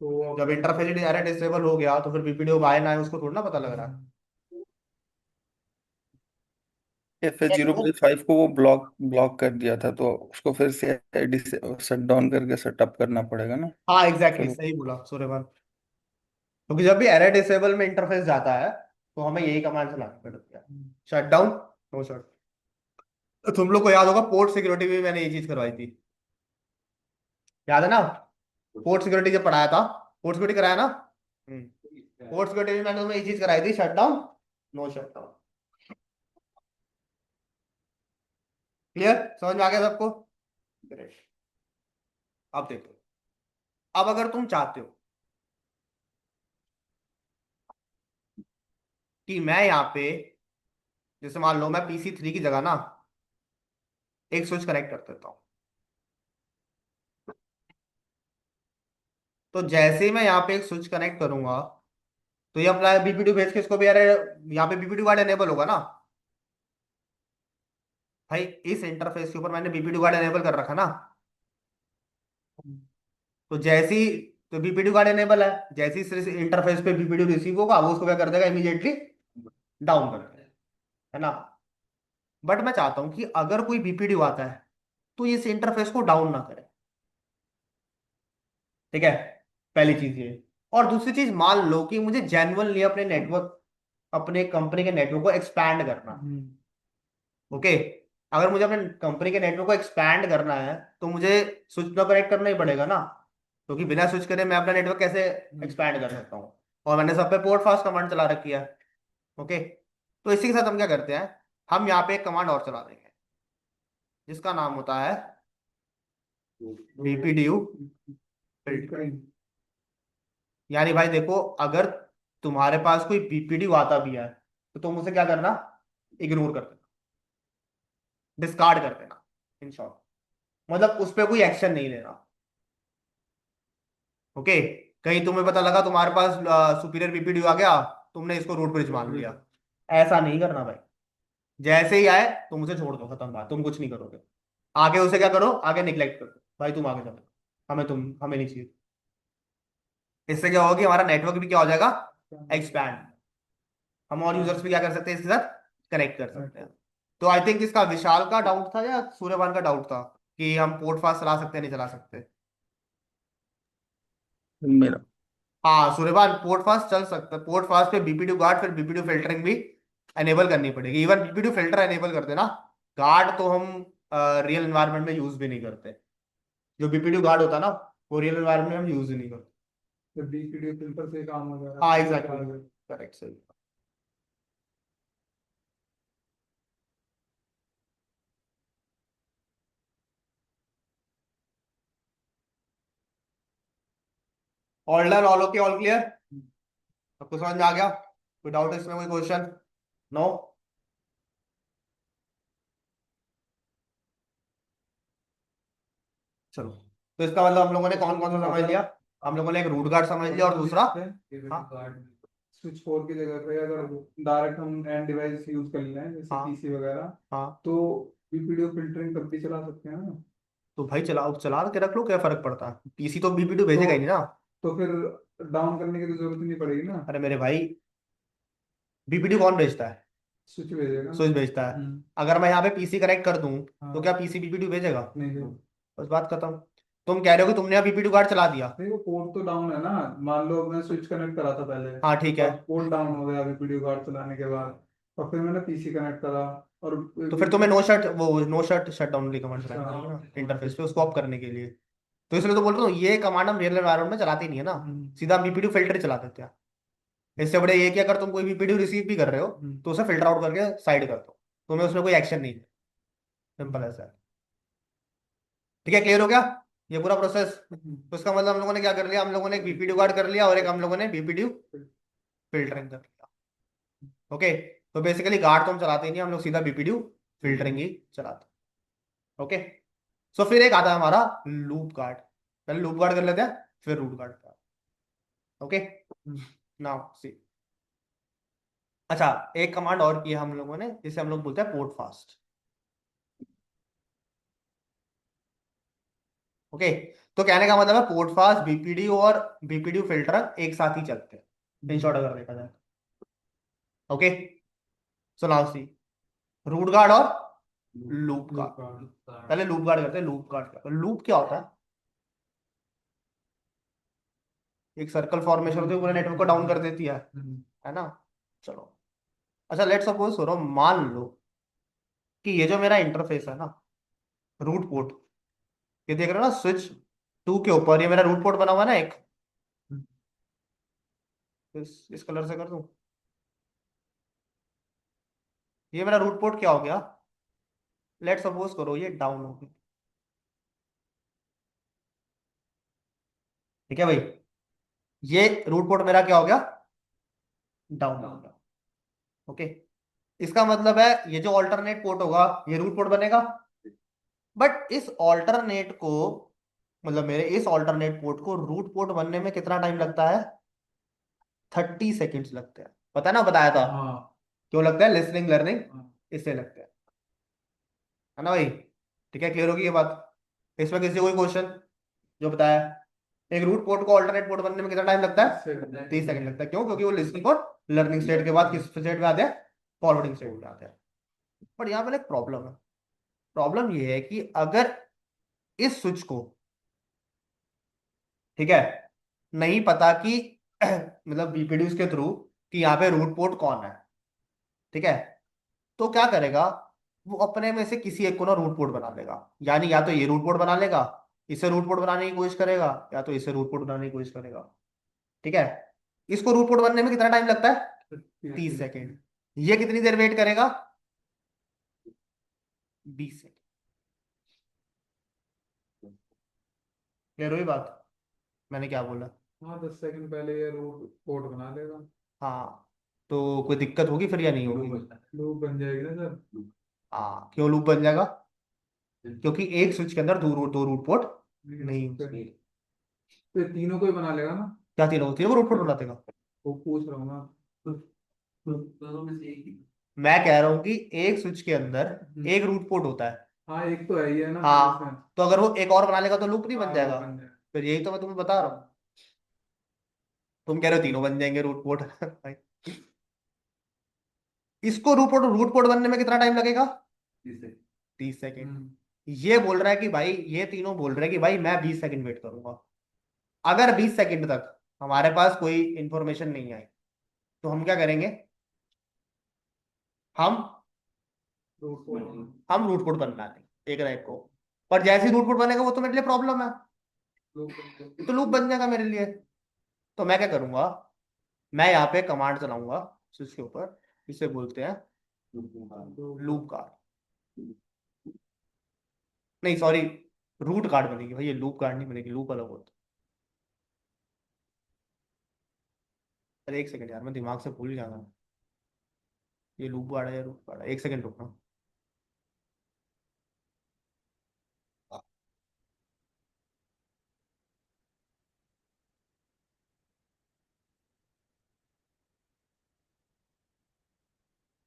तो जब अब इंटरफेस अरे डिसेबल हो गया तो फिर बीपीडीओ आए ना आए उसको थोड़ा ना पता लग रहा है। एफ एस 0.5 को वो ब्लॉक ब्लॉक कर दिया था, तो उसको फिर से शट डाउन करके सेटअप करना पड़ेगा ना। हाँ एग्जैक्टली फिर सही बोला सूर्यभान। क्योंकि जब भी एरर डिसेबल में इंटरफेस जाता है तो हमें यही कमांड चलानी पड़ती है। Shut down, no shut. तुम लोग को याद होगा पोर्ट सिक्योरिटी में मैंने ये चीज करवाई थी, याद है ना? पोर्ट सिक्योरिटी जब पढ़ाया था, पोर्ट सिक्योरिटी कराया ना। पोर्ट सिक्योरिटी में मैंने तुम्हें ये चीज कराई थी, shut down, no shut down. Clear, समझ में आ गया सबको? ग्रेट। अब देखो, अब अगर तुम चाहते हो कि मैं यहाँ पे, जैसे मान लो मैं PC 3 की जगह ना एक स्विच कनेक्ट कर देता हूँ, तो जैसे ही मैं यहाँ पे एक स्विच कनेक्ट करूंगा तो ये अपना बीपीडी भेज के इसको भी, अरे यहाँ पे बीपीडी गार्ड एनेबल होगा ना। भाई इस इंटरफेस के ऊपर मैंने बीपीडी गार्ड एनेबल कर रखा ना, तो जैसी, तो बीपीडी गार्ड एनेबल है, जैसी इस इंटरफेस पे बीपीडी रिसीव होगा वो उसको क्या कर देगा, इमीडिएटली डाउन कर देगा, है ना? बट मैं चाहता हूं कि अगर कोई बीपीडी आता है तो इस इंटरफेस को डाउन ना करे। ठीक है, पहली चीज ये। और दूसरी चीज, मान लो कि मुझे जेन्युइनली अपने नेटवर्क, अपने कंपनी के नेटवर्क को एक्सपैंड करना, ओके। अगर मुझे अपने कंपनी के नेटवर्क को एक्सपैंड करना है तो मुझे स्विच तो कनेक्ट करना ही पड़ेगा ना, क्योंकि बिना स्विच करे मैं अपना नेटवर्क कैसे एक्सपैंड कर सकता हूँ? और मैंने सब पे पोर्ट फास्ट कमांड चला रखी है, ओके। तो इसी के साथ हम क्या करते हैं, हम यहाँ पे एक कमांड और चला देंगे जिसका नाम होता है बीपीडीयू फिल्टर। यानी भाई देखो, अगर तुम्हारे पास कोई बीपीडी आता भी है तो तुम उसे क्या करना, इग्नोर कर देना, डिस्कार्ड कर देना, इन शॉर्ट। मतलब उस पर कोई एक्शन नहीं लेना, ओके। कहीं तुम्हें पता लगा तुम्हारे पास सुपीरियर बीपीडी आ गया, तुमने इसको रूट ब्रिज मान लिया, ऐसा नहीं करना भाई। जैसे ही आए तुम उसे छोड़ दो, खत्म बात, तुम कुछ नहीं करोगे। आगे उसे क्या करो, आगे निग्लेक्ट करो, भाई तुम आगे चलो, हमें नहीं चाहिए। इससे क्या होगा कि हमारा नेटवर्क भी क्या हो जाएगा, एक्सपैंड। हम और यूजर्स भी क्या कर सकते हैं इसके साथ, कनेक्ट कर सकते हैं। तो आई थिंक इसका विशाल का डाउट था या सूर्यभान का डाउट था कि हम पोर्ट फास्ट चला सकते हैं नहीं चला सकते? मेरा हाँ सूर्यभान, पोर्ट फास्ट चल सकता है, पोर्ट फास्ट पे बीपीडी गार्ड फिर बीपीडी फिल्टरिंग भी एनेबल करनी पड़ेगी। इवन बीपीडी फिल्टर एनेबल कर देना, गार्ड तो हम रियल एनवायरनमेंट में यूज भी नहीं करते। जो बीपीडी गार्ड होता है ना, वो रियल एनवायरनमेंट में हम यूज ही नहीं करते। तो बीपीडी फिल्टर से काम हो जाएगा। हाँ एग्जैक्टली, करेक्ट, सही। All done, all okay, all clear, सबको समझ में आ गया? कोई डाउट है इसमें, कोई क्वेश्चन? नो? चलो, तो इसका मतलब हम लोगों ने कौन कौन सा समझ लिया? हम लोगों ने एक रूट गार्ड समझ लिया और दूसरा, हाँ स्विच 4 की जगह पे अगर डायरेक्ट हम एंड डिवाइस यूज कर लें जैसे हाँ पीसी वगैरह, हाँ। तो बीपीडी फिल्टरिंग तब भी चला सकते हैं ना। तो भाई चलाओ, चला के रख लो, क्या फर्क पड़ता है, पीसी तो बीपीडी भेजेगा ही नहीं ना। तो फिर डाउन करने की तो जरूरत ही नहीं पड़ेगी ना। अरे मेरे भाई, बीपीडी कौन भेजता है? स्विच भेजेगा। स्विच भेजता है। अगर मैं यहाँ पे पीसी कनेक्ट कर दूं तो क्या हाँ। पीसी बीपीडी भेजेगा? नहीं नहीं। बस बात खत्म। तुम कह रहे हो कि तुमने यहाँ बीपीडी गार्ड चला दिया। नहीं, वो पोर्ट तो डाउन है ना। मान लो मैं स्विच कनेक्ट करा था पहले, हाँ ठीक है, अब पोर्ट डाउन हो गया वीडियो कार्ड चलाने के बाद, और फिर मैंने पीसी कनेक्ट करा और तो फिर तुम्हें नो शट, वो नो शट शट डाउन की कमांड चलानी पड़ेगी ना हाँ। इंटरफेस पे उसको ऑफ करने के लिए। तो इसलिए तो बोल रहा हूँ, ये कमांड हम रियल एनवायरनमेंट में चलाते ही नहीं है ना, सीधा बीपीडी फिल्टर चला देते हैं। इससे बड़े ये कि अगर तुम कोई बीपीडी रिसीव भी कर रहे हो तो उसे फिल्टर आउट करके साइड कर दो, तुम्हें उसमें कोई एक्शन नहीं है, सिंपल ऐसा है। ठीक है, क्लियर हो गया ये पूरा प्रोसेस? तो इसका मतलब हम लोगों ने क्या कर लिया, हम लोगों ने एक बीपीडी गार्ड कर लिया और एक हम लोगों ने बीपीडी फिल्टरिंग कर लिया, ओके। तो बेसिकली गार्ड तो हम चलाते ही नहीं, हम लोग सीधा बीपीडी फिल्टरिंग ही चलाते हैं, ओके। सो फिर एक आता है हमारा लूप गार्ड, पहले लूप गार्ड कर लेते हैं फिर रूट गार्ड का, ओके। नाउ सी, अच्छा, एक कमांड और की है हम लोगों ने, जिसे हम लोग बोलते हैं पोर्ट फास्ट। ओके, तो कहने का मतलब है पोर्ट फास्ट, बीपीडी और बीपीडी फिल्टर एक साथ ही चलते हैं इन शॉर्ट अगर देखा जाए। Okay, so now see, root guard और लूप गार्ड। पहले लूप गार्ड करते हैं। लूप गार्ड क्या, लूप क्या होता है? एक सर्कल फॉर्मेशन होती है, पूरे नेटवर्क को डाउन कर देती है ना। चलो, अच्छा लेट्स सपोज करो, मान लो कि ये जो मेरा इंटरफेस है ना, रूट पोर्ट, ये देख रहे हो ना स्विच टू के ऊपर, ये मेरा रूट पोर्ट बना हुआ है ना एक, इस कलर से कर दूं, ये मेरा रूट पोर्ट क्या हो गया? लेट सपोज करो ये डाउन हो गया। ठीक है भाई, ये रूट पोर्ट मेरा क्या हो गया? डाउन हो गया। ओके, इसका मतलब है ये जो ऑल्टरनेट पोर्ट होगा ये रूट पोर्ट बनेगा। बट इस ऑल्टरनेट को, मतलब मेरे इस ऑल्टरनेट पोर्ट को रूट पोर्ट बनने में कितना टाइम लगता है? 30 सेकेंड्स लगते हैं। पता है ना, बताया था। हाँ। क्यों लगता है? लिसनिंग लर्निंग हाँ। इससे लगते हैं, है ना भाई? ठीक है, क्लियर होगी ये बात? इसमें किसी को कोई क्वेश्चन जो बताया? एक रूट पोर्ट को ऑल्टरनेट पोर्ट बनने में कितना टाइम लगता है? 30 सेकंड लगता है। क्यों? क्योंकि वो लिसनिंग और लर्निंग स्टेट के बाद किस स्टेट में आते हैं? फॉरवर्डिंग स्टेट में आते हैं। बट यहाँ पे एक प्रॉब्लम है। प्रॉब्लम ये है कि अगर इस स्विच को, ठीक है, नहीं पता कि मतलब बीपीडी के थ्रू कि यहाँ पे रूट पोर्ट कौन है, ठीक है, तो क्या करेगा? वो अपने में से किसी एक को ना रूट पोर्ट बना लेगा। यानी या तो ये रूट पोर्ट बना लेगा, इसे रूट पोर्ट बनाने की कोशिश करेगा, या तो इसे रूट पोर्ट बनाने की कोशिश करेगा। ठीक है, इसको रूट पोर्ट बनने में कितना टाइम लगता है? 30 सेकेंड। ये कितनी देर वेट करेगा? 20 सेकेंड। क्लियर हुई बात? मैंने क्या बोला? हाँ, 10 सेकंड पहले ये रूट कोड बना लेगा। हाँ, तो कोई दिक्कत होगी फिर या नहीं होगी? लूप बन जाएगी ना सर। हाँ, क्यों लूप बन जाएगा? क्योंकि एक स्विच के अंदर दो रूट पोर्ट नहीं हो सकते। तो ये तीनों को ही बना लेगा ना। क्या तीनों को रूट पोर्ट बना देगा? वो पूछ रहा हूँ ना। मैं कह रहा हूँ कि एक स्विच के अंदर एक रूट पोर्ट होता है। हाँ, एक तो है ही है ना इसमें। हाँ, तो अगर वो एक और बना लेगा तो लूप नहीं बन हाँ, वो जाएगा? बन जाएगा। फिर यही तो मैं तुम्हें बता रहा हूँ। तुम कह रहे हो तीनों बन जाएंगे रूट पोर्ट। भाई, इसको रूट पोर्ट बनने में कितना टाइम लगेगा? 30 सेकेंड। ये बोल रहा है कि भाई, ये तीनों बोल रहे हैं कि भाई मैं 20 सेकेंड वेट करूंगा। अगर 20 सेकेंड तक हमारे पास कोई इंफॉर्मेशन नहीं आई, तो हम क्या करेंगे? हम हम रूट पोर्ट बनवा देंगे एक रैक को। पर जैसे ही रूट पोर्ट बनेगा वो तो मेरे लिए प्रॉब्लम है, तो लूप बन जाएगा मेरे लिए। तो मैं क्या करूंगा? मैं यहाँ पे कमांड चलाऊंगा स्विच के ऊपर, इसे बोलते हैं लूप कार्ड। नहीं सॉरी, रूट कार्ड बनेगी भाई, ये लूप कार्ड नहीं बनेगी, लूप अलग होता है। अरे एक सेकंड यार, मैं दिमाग से भूल जाऊंगा। ये लूप कार्ड है या रूट कार्ड है? एक सेकंड रुकना।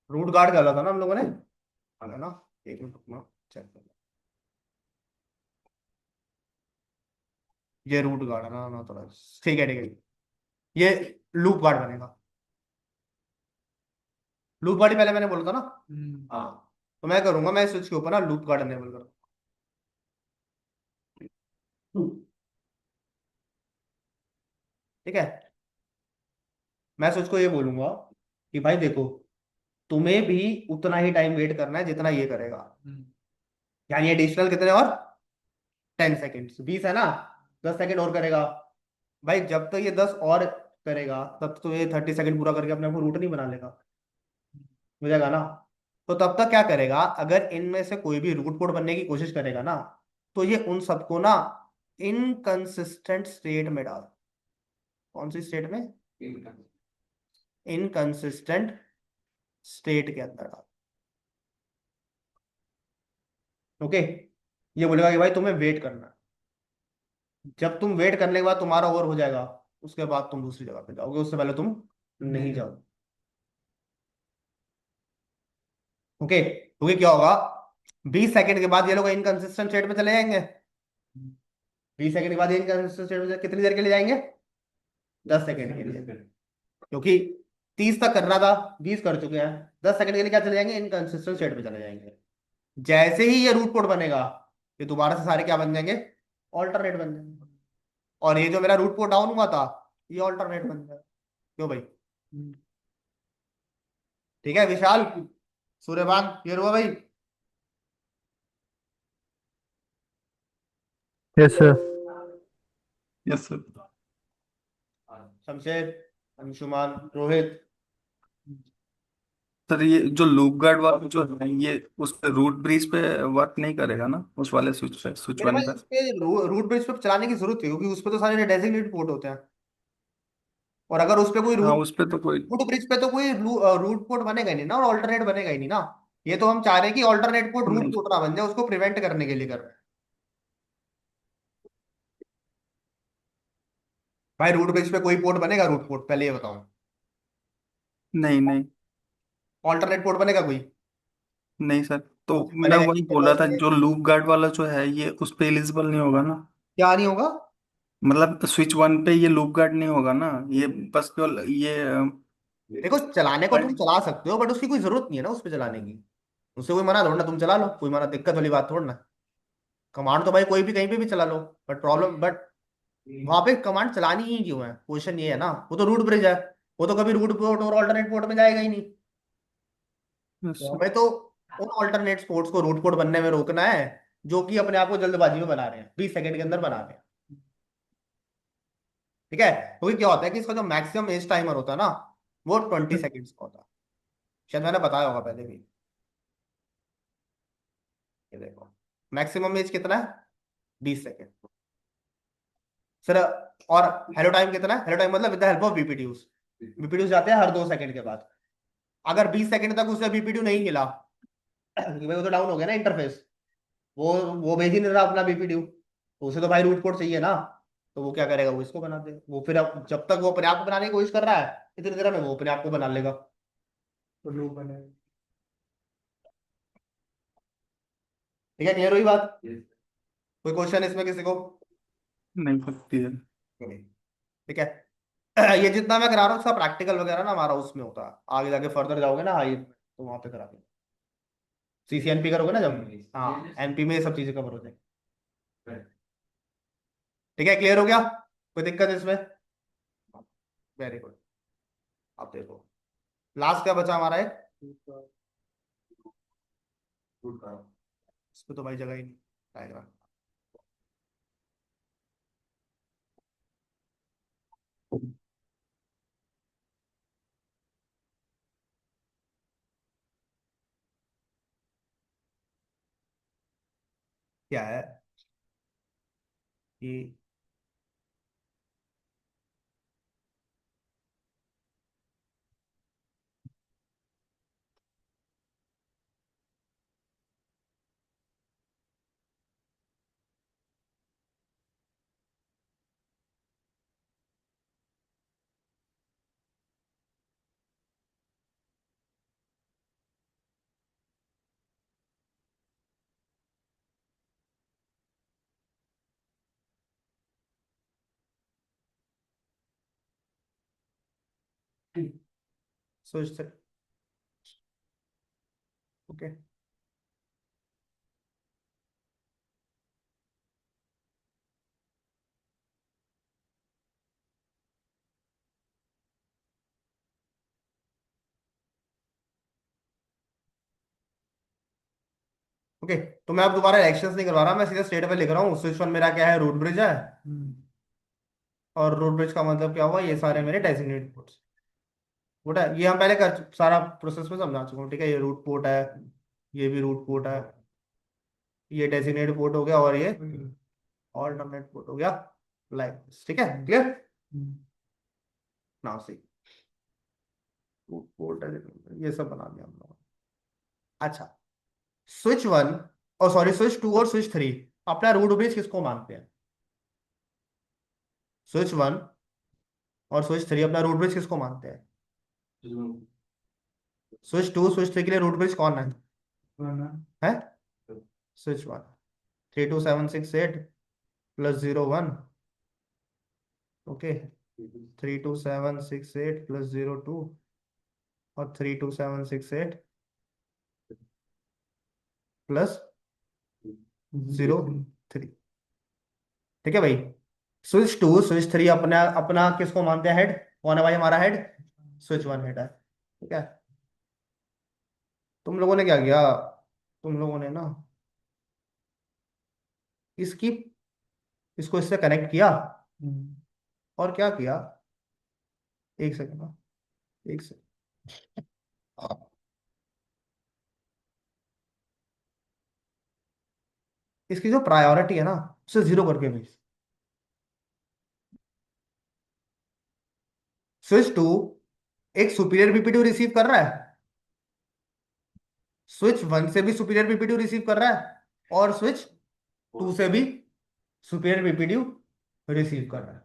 रूट कार्ड क्या था ना हम लोगों ने, है ना? एक मिनट रुकना, चेक कर। ये रूट कार्ड है ना थोड़ा। ठीक है ठीक है, ये लूप कार्ड बनेगा। लूप कार्ड ही पहले मैंने बोला था ना। हाँ, तो मैं करूंगा, मैं स्विच के ऊपर ना लूप कार्ड एनेबल करूंगा। ठीक है, मैं स्विच को ये बोलूंगा कि भाई देखो, तुम्हें भी उतना ही टाइम वेट करना है जितना ये करेगा। यानी एडिशनल कितने और? 10 सेकेंड। 20 है ना, 10 सेकेंड और करेगा। भाई जब तक ये 10 और करेगा तब तक तो ये 30 सेकेंड पूरा करके अपने आप को रूट नहीं बना लेगा, हो जाएगा ना? तो तब तक क्या करेगा? अगर इनमें से कोई भी रूट पोर्ट बनने की कोशिश करेगा ना, तो ये उन सबको ना इनकंसिस्टेंट स्टेट में डाल। कौन सी स्टेट में? इनकंसिस्टेंट स्टेट के अंदर डाल। ओके, ये बोलेगा कि भाई तुम्हें वेट करना है। जब तुम वेट करने के बाद तुम्हारा ओवर हो जाएगा, उसके बाद तुम दूसरी जगह पे जाओगे, उससे पहले तुम नहीं जाओ। ओके, क्योंकि क्या होगा, 20 सेकंड के बाद ये लोग इनकंसिस्टेंट स्टेट में चले जाएंगे। 20 सेकंड के बाद ये इनकंसिस्टेंट स्टेट में कितनी देर के लिए जाएंगे? 10 सेकंड के लिए, क्योंकि 30 तक करना था, 20 कर चुके हैं। 10 सेकंड के लिए क्या चले जाएंगे? इनकंसिस्टेंट स्टेट में चले जाएंगे। जैसे ही ये रूट पोर्ट बनेगा, ये दोबारा से सारे क्या बन जाएंगे? ऑल्टरनेट बन जाएंगे। और ये जो मेरा रूट पोर्ट डाउन हुआ था, ये ऑल्टरनेट बन जाएगा। क्यों भाई? ठीक है विशाल, सूर्यभान क्लियर हुआ भाई? Yes sir. Yes sir. Shamsher, Anshuman, Rohit. Sir ये जो लूप गार्ड वाला जो है, ये उस पे रूट ब्रिज पे वर्क नहीं करेगा ना, उस वाले स्विच पे, स्विच मेरे वन भाई पे? इस पे रूट बेस पे चलाने की जरूरत है, क्योंकि उस पे तो सारे डेजिग्नेटेड पोर्ट होते हैं। और अगर उस पे कोई हाँ, रूट उस पे तो कोई। रूट ब्रिज पे तो कोई रूट पोर्ट बनेगा ही नहीं ना, और ऑल्टरनेट बनेगा ही नहीं ना। ये तो हम चाह रहे हैं कि ऑल्टरनेट पोर्ट रूट नहीं। पोर्ट ना बन जाए, उसको प्रिवेंट करने के लिए कर रहे हैं। भाई रूट ब्रिज पे कोई पोर्ट बनेगा रूट पोर्ट? पहले ये बताओ। नहीं नहीं। ऑल्टरनेट पोर्ट बनेगा कोई? नहीं सर, तो मैं बनेगा वही नहीं, बोल तो रहा था, इसलिए जो लूप गार्ड वाला जो है ये उस पे एलिजिबल नहीं होगा ना। क्या नहीं होगा? मतलब स्विच वन पे ये लूप गार्ड नहीं होगा ना, ये बस केवल ये देखो, चलाने को तुम चला सकते हो, बट उसकी कोई जरूरत नहीं है ना उस पर चलाने की। उससे कोई मना थोड़ा ना, तुम चला लो, कोई मना दिक्कत वाली बात थोड़ा ना। कमांड तो भाई कोई भी कहीं पे भी चला लो, बट वहां पे कमांड चलानी ही क्यों है? क्वेश्चन ये है ना। वो तो रूट ब्रिज है, वो तो कभी रूट पोर्ट और अल्टरनेट पोर्ट में जाएगा ही नहीं। तो हमें तो उन अल्टरनेट पोर्ट्स को रूट पोर्ट बनने में रोकना है, जो कि अपने आप को जल्दबाजी में बना रहे हैं, 20 सेकंड के अंदर बना रहे हैं। ठीक है, क्योंकि क्या होता है कि इसका जो मैक्सिमम एज टाइमर होता है ना, वो 20 सेकेंड्स का होता है। शायद मैंने बताया होगा पहले भी। ये देखो, मैक्सिमम एज कितना है? 20 सेकेंड। सर, और हेलो टाइम कितना है? हेलो टाइम मतलब विद द हेल्प ऑफ बीपीडीयूज। बीपीडीयूज जाते हैं हर 2 सेकंड के बाद। अगर 20 सेकंड तक उसे बीपीडीयू नहीं मिला, क्योंकि भाई वो तो डाउन हो गया ना इंटरफेस, वो भेज ही नहीं रहा अपना बीपीडीयू, तो उसे तो भाई रूट कोड चाहिए ना। तो वो क्या करेगा? वो इसको बना देगा। वो फिर अब जब तक वो अपने आप को बनाने की कोशिश कर रहा है, इतनी देर में वो अपने आप को बना लेगा। तो लूप बने। ठीक है, क्लियर हुई बात? कोई क्वेश्चन इसमें किसी को? नहीं सकती है। ठीक है। ये जितना मैं करा रहा हूँ, सब प्रैक्टिकल वगैरह ना हमारा उसमें होता है। आगे जाके फर्दर जाओगे ना हाई, तो वहां पे करा देंगे। सीसीएनपी करोगे ना जब, हाँ एनपी में ये सब चीजें कवर हो जाएंगी। ठीक है, क्लियर हो गया? कोई दिक्कत इसमें? Very good. अब देखो, लास्ट क्या बचा हमारा एक, इस पे तो भाई जगह ही नहीं, डायग्राम। क्या है कि सोचते, ओके। ओके, तो मैं अब दोबारा इलेक्शंस नहीं करवा रहा, मैं सीधा स्टेट पे लिख रहा हूँ। स्विच वन मेरा क्या है? रूट ब्रिज है। और रूट ब्रिज का मतलब क्या हुआ? ये सारे मेरे डेजिग्नेटेड पोर्ट्स। पोर्ट है, ये हम पहले कर सारा प्रोसेस में समझा चुका हूँ। ठीक है, ये रूट पोर्ट है, ये भी रूट पोर्ट है, ये डेजिग्नेटेड पोर्ट हो गया, और ये ऑल्टरनेट पोर्ट हो गया। लाइक, ठीक है, clear? Now see, root port ये सब बना दिया हम लोगों ने। अच्छा, स्विच वन, और सॉरी स्विच टू और स्विच थ्री अपना रूट ब्रिज किसको मानते हैं? स्विच वन और स्विच थ्री अपना रूट ब्रिज किसको मानते हैं? स्विच टू स्विच थ्री के लिए रूट ब्रिज कौन है? है switch one 32768 plus 01, okay 32768 plus 02 और 32768 प्लस 03। ठीक है भाई। स्विच टू स्विच थ्री अपना अपना किसको मानते हैं हेड? कौन है भाई हमारा हेड? स्विच वन हेड है। ठीक है। तुम लोगों ने क्या किया? तुम लोगों ने ना इसकी इसको इससे कनेक्ट किया और क्या किया, एक सेकंड ना, एक सेकंड। इसकी जो प्रायोरिटी है ना उसे जीरो करके भेज। स्विच टू एक सुपीरियर बीपीडीयू रिसीव कर रहा है, स्विच वन से भी सुपीरियर बीपीडीयू रिसीव कर रहा है, और स्विच टू से भी सुपीरियर बीपीडीयू रिसीव कर रहा है।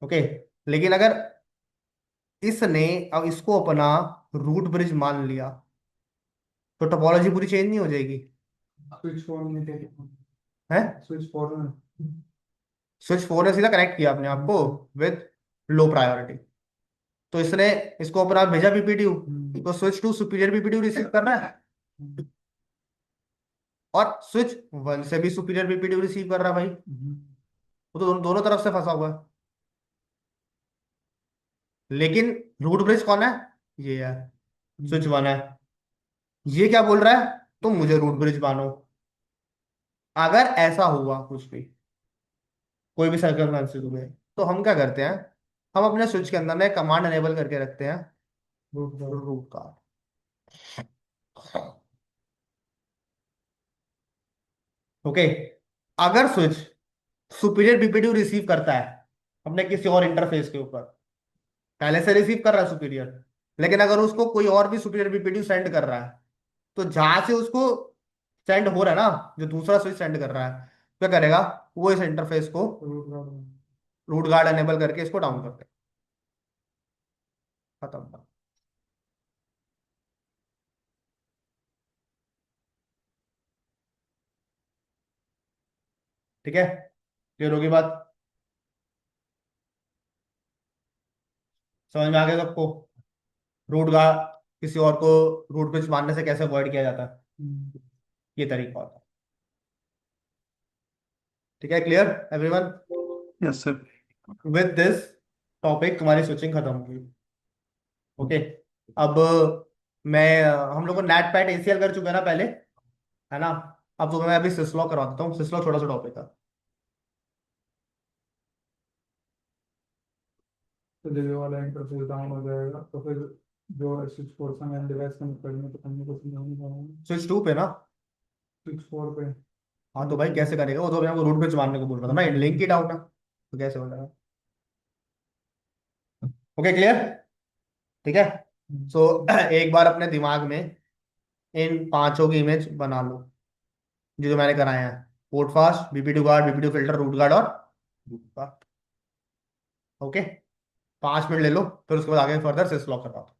ओके। लेकिन अगर इसने अब इसको अपना रूट ब्रिज मान लिया तो टोपोलॉजी पूरी चेंज नहीं हो जाएगी? स्विच फोर में थे, है स्विच फोर में। स्विच फोर ने सीधा कनेक्ट किया अपने आप को विद लो प्रायोरिटी, तो इसने इसको अपना भेजा बीपीडीयू, तो switch to superior BPDU receive कर रहा है और स्विच वन से भी सुपीरियर बीपीडीयू रिसीव कर रहा है भाई। वो तो दोनों तरफ से फंसा हुआ है। लेकिन रूट ब्रिज कौन है? ये है, स्विच वन है। ये क्या बोल रहा है? तुम मुझे रूट ब्रिज मानो। अगर ऐसा हुआ कुछ भी, कोई भी सर्कमस्टेंसेस हुए, तो हम क्या करते हैं, हम अपने स्विच के अंदर ना कमांड एनेबल करके रखते हैं, रूट कार्ड। ओके। अगर स्विच सुपीरियर बीपीडीयू रिसीव करता है अपने किसी और इंटरफेस के ऊपर, पहले से रिसीव कर रहा है सुपीरियर, लेकिन अगर उसको कोई और भी सुपीरियर बीपीडीयू सेंड कर रहा है, तो जहां से उसको सेंड हो रहा है ना, जो दूसरा स्विच सेंड कर रहा है, क्या करेगा? वो इस इंटरफेस को रूट गार्ड एनेबल करके इसको डाउन कर दे। खत्म। ठीक है, क्लियर होगी बात? समझ में आ गया सबको? रूट गार्ड किसी और को रूट ब्रिज मारने से कैसे अवॉइड किया जाता है, ये तरीका होता है। ठीक है, clear everyone? Yes sir. With this topic तुम्हारी स्विचिंग खत्म होगी। ओके। अब मैं हम लोग नेट पैट एसीएल कर चुके हैं ना पहले, है ना? अब तुम्हें मैं अभी सिस्लॉ करवा देता हूँ। सिस्लॉ छोटा सा टॉपिक है। तो जब ये वाला इंटरफेस डाउन हो जाएगा तो फिर जो स्विच पोर्शन है डिवाइस कनेक्ट करने तो करने को नहीं पाएंगे। स्विच टू पे ना? स्विच फोर पे। हाँ तो भाई कैसे करेगा? वो तो अभी हमको रूट ब्रिज मारने को बोल रहा था ना, लिंक ही डाउन है, तो कैसे बनेगा? Okay, clear? ठीक है। सो एक बार अपने दिमाग में इन पांचों की इमेज बना लो, जो जो मैंने कराए हैं। Port fast, BPD guard, BPD filter, root guard और रूट गार्ड। ओके। 5 मिनट ले लो, फिर उसके बाद आगे फर्दर सिस लॉक करवा दो।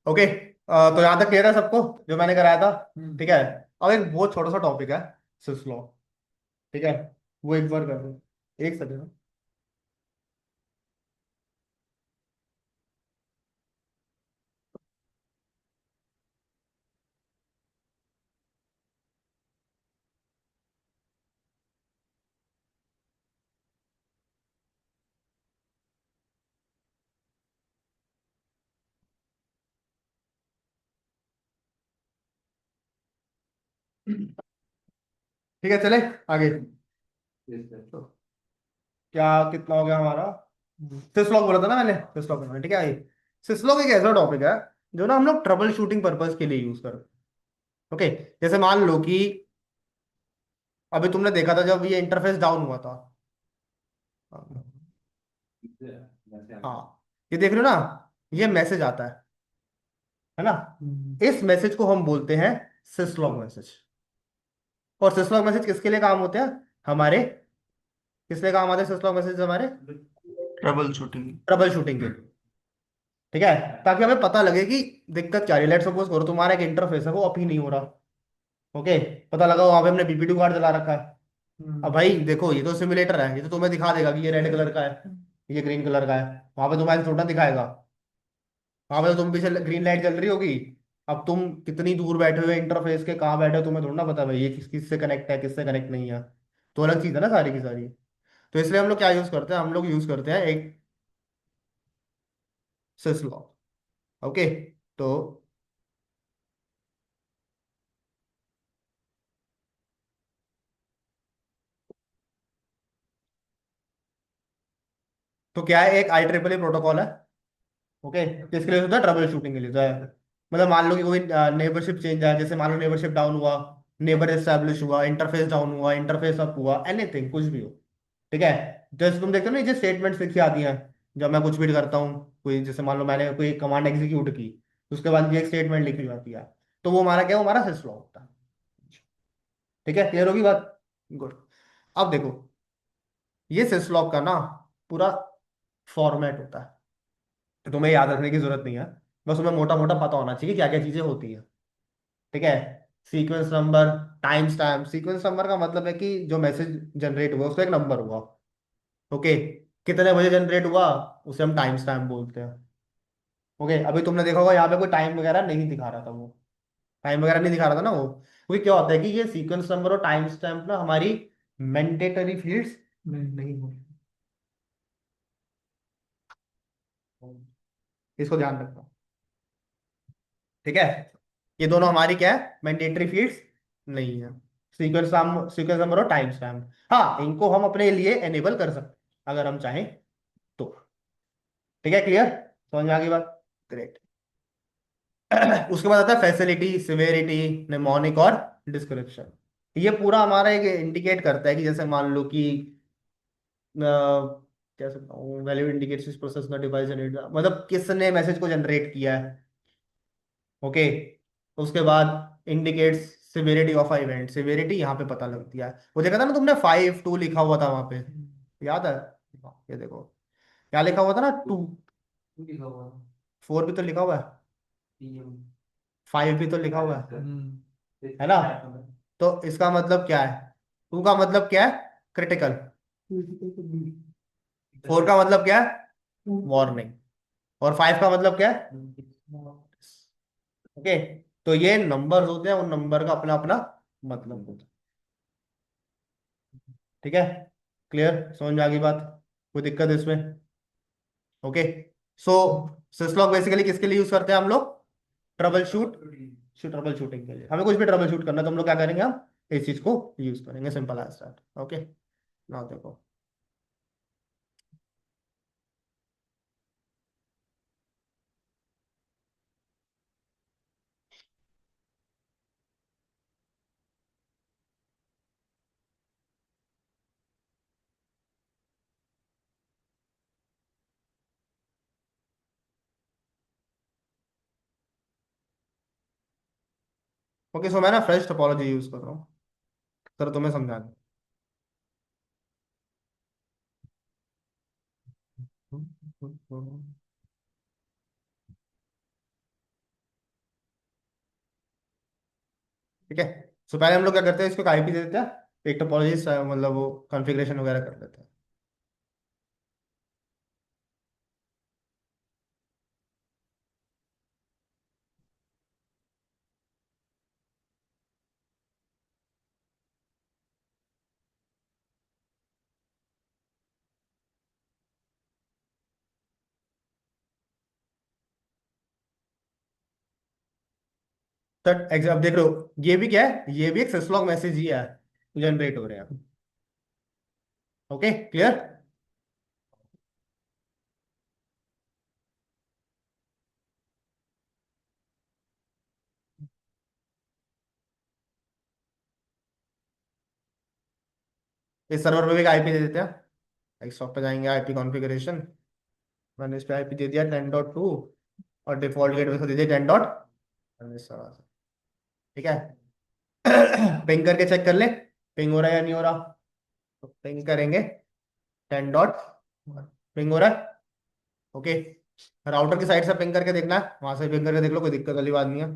ओके, तो यहाँ तक क्लियर है सबको जो मैंने कराया था? ठीक है। हम्म। अब एक बहुत छोटा सा टॉपिक है, सिस लॉ। ठीक है, वो एक बार कर दो, एक सेकंड। ठीक है, चले आगे। तो क्या कितना हो गया हमारा? सिसलॉग बोला था ना मैंने, सिसलॉग करना है, ठीक है। ये सिसलॉग एक ऐसा टॉपिक है जो ना हम लोग ट्रबल शूटिंग पर्पज के लिए यूज करते हैं। ओके, जैसे मान लो कि अभी तुमने देखा था जब ये इंटरफेस डाउन हुआ था। हाँ, ये देख रहे हो ना, ये मैसेज आता है ना? इस मैसेज को हम बोलते हैं सिसलॉग मैसेज। और सिसलॉग मैसेज किसके लिए काम होते हैं हमारे? किस लिए काम आते हैं सिसलॉग मैसेज हमारे? Trouble shooting. ट्रबल शूटिंग के लिए। ठीक है, ताकि हमें पता लगे कि दिक्कत क्या है। लेट सपोज करो तुम्हारा एक इंटरफेस है वो अप ही नहीं हो रहा। ओके, पता लगा वहां पे हमने बीपीटू कार्ड चला रखा है। अब भाई देखो, ये तो सिमुलेटर है, ये तो तुम्हें दिखा देगा कि ये रेड कलर का है, ये ग्रीन कलर का है। वहां पे तुम्हारे थोड़ा दिखाएगा। वहां पे तो तुम पीछे ग्रीन लाइट जल रही होगी। अब तुम कितनी दूर बैठे हुए इंटरफेस के, कहाँ बैठे हो, तुम्हें थोड़ा ना पता भाई ये किस किस से कनेक्ट है, किससे कनेक्ट नहीं है। तो अलग चीज है ना सारी की सारी। तो इसलिए हम लोग क्या यूज करते हैं, हम लोग यूज करते हैं एक सिसलॉग। ओके, तो क्या है, एक आई ट्रिपल प्रोटोकॉल है। ओके, किसके लिए होता है? ट्रबल शूटिंग के लिए होता है। मतलब मान लो कि कोई नेबरशिप चेंज है, जैसे मान लो नेबरशिप डाउन हुआ, नेबर एस्टैब्लिश हुआ, इंटरफेस डाउन हुआ, इंटरफेस अप हुआ, एनीथिंग कुछ भी हो। ठीक है, जैसे तुम देखते हो ना ये स्टेटमेंट्स लिखी आती हैं जब मैं कुछ भी करता हूँ। कोई जैसे मान लो मैंने कोई कमांड एग्जीक्यूट की, उसके बाद ये एक स्टेटमेंट लिखी जाती है। तो वो हमारा क्या है? वो हमारा सिस्लॉग होता है। ठीक है, क्लियर होगी बात? गुड। अब देखो, ये सिस्लॉग का ना पूरा फॉर्मेट होता है, तो तुम्हें याद रखने की जरूरत नहीं है। बस तुम्हें मोटा मोटा पता होना चाहिए क्या क्या चीजें होती है। ठीक है, sequence number, time stamp. Sequence number का मतलब है कि जो मैसेज जनरेट हुआ उसका एक नंबर हुआ। ओके, कितने बजे जनरेट हुआ उसे हम टाइम स्टैम्प बोलते हैं। ओके, अभी तुमने देखा होगा यहाँ पे कोई टाइम वगैरह नहीं दिखा रहा था, वो टाइम वगैरह नहीं दिखा रहा था ना वो, क्योंकि क्या होता है कि ये सीक्वेंस नंबर और टाइम स्टैम्प ना हमारी मैंडेटरी फील्ड्स नहीं हो। इसको ध्यान रखना। ठीक है, ये दोनों हमारी क्या है? मैंडेटरी फील्ड्स नहीं है। सीक्वेंस नंबर और टाइम स्टैम्प, हाँ इनको हम अपने लिए एनेबल कर सकते हैं अगर हम चाहें तो। ठीक है, क्लियर? समझ में आ गई बात? ग्रेट। उसके बाद आता है फैसिलिटी, सिवेरिटी, निमोनिक और डिस्क्रिप्शन। ये पूरा हमारा एक इंडिकेट करता है कि जैसे मान लो कि क्या सकता हूँ, वैल्यू इंडिकेट्स प्रोसेस ना डिवाइस जनरेट, मतलब किसने मैसेज को जनरेट किया है। ओके, उसके बाद indicates severity of event. Severity यहाँ पे पता लगती है। वो देखा था ना तुमने 5 2 लिखा हुआ था वहां पे, याद है? ये देखो, क्या लिखा हुआ था ना, 2। 4 भी तो लिखा हुआ है, 5 भी तो लिखा हुआ है ना? तो इसका मतलब क्या है? 2 का मतलब क्या है? क्रिटिकल। 4 का मतलब क्या है? वार्निंग। और 5 का मतलब क्या है? ओके, तो ये नंबर होते हैं, उन नंबर का अपना अपना मतलब होता है। ठीक है, क्लियर? समझ में आ गई बात? कोई दिक्कत है इसमें? ओके, सो सिस्लॉग बेसिकली किसके लिए यूज करते हैं हम लोग? ट्रबल शूट, ट्रबल शूटिंग के लिए। हमें कुछ भी ट्रबल शूट करना है तो हम लोग क्या करेंगे? हम इस चीज को यूज करेंगे, सिंपल एज दैट। ओके, ना देखो। ओके, सो मैं ना फ्रेश टोपोलॉजी यूज कर रहा हूँ सर, तुम्हें समझाने। ठीक है। सो पहले हम लोग क्या करते हैं, इसको आईपी दे देते हैं, एक टोपोलॉजी मतलब वो कॉन्फ़िगरेशन वगैरह कर लेते हैं। तो अब देख लो, ये भी क्या है, ये भी एक सिस्लॉग मैसेज ही है, जनरेट हो रहे हैं। Okay clear. इस सर्वर पे भी आईपी दे देते हैं, डेस्कटॉप पे जाएंगे, आईपी कॉन्फ़िगरेशन, मैंने इस पे आईपी दे दिया 10.2, और डिफॉल्ट गेटवे को दे दिया 10. ठीक है। पिंग करके चेक कर ले, पिंग हो रहा है या नहीं हो रहा। तो पिंग करेंगे 10. पिंग हो रहा है। ओके। राउटर की साइड से पिंग करके देखना है, वहां से पिंग करके देख लो, कोई दिक्कत वाली बात नहीं है।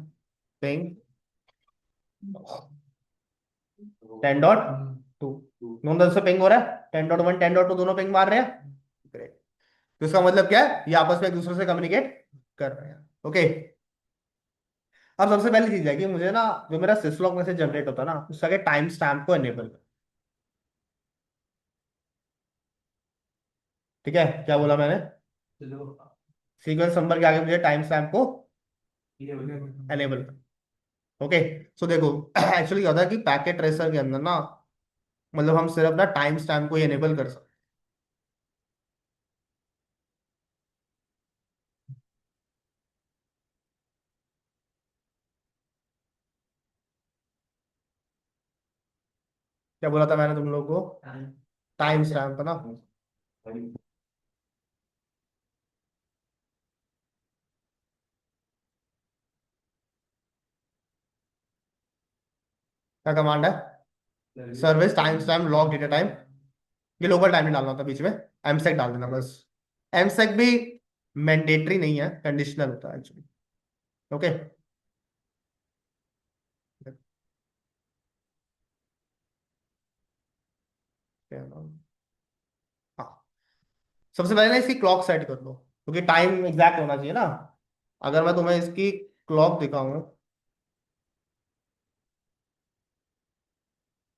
पिंग 10.2, दोनों से पिंग हो रहा है, 10.1 10.2 दोनों पिंग मार रहे हैं। ग्रेट। तो इसका मतलब क्या है, ये आपस में एक दूसरे से कम्युनिकेट कर रहे हैं। ओके। अब सबसे पहली चीज है कि मुझे ना, जो मेरा सिस्लॉग मैसेज जनरेट होता है ना, उसका टाइम स्टैम्प को एनेबल। ठीक है, क्या बोला मैंने, सीक्वेंस नंबर के आगे मुझे टाइम स्टैम्प को एनेबल। ओके। सो देखो, एक्चुअली क्या होता है कि पैकेट ट्रेसर के अंदर ना, मतलब हम सिर्फ ना टाइम स्टैम्प को ही एनेबल कर सकते। क्या बोला था मैंने तुम लोगों को, टाइम स्टैम्प ना। क्या कमांड है, service time stamp log data time. ये लोकल टाइम नहीं डालना होता बीच में, एमसेक डाल देना बस। एमसेक भी मैंडेटरी नहीं है, कंडीशनल होता है एक्चुअली। ओके। हाँ, सबसे पहले ना इसकी क्लॉक सेट कर लो, क्योंकि टाइम एग्जैक्ट होना चाहिए ना। अगर मैं तुम्हें इसकी क्लॉक दिखाऊं,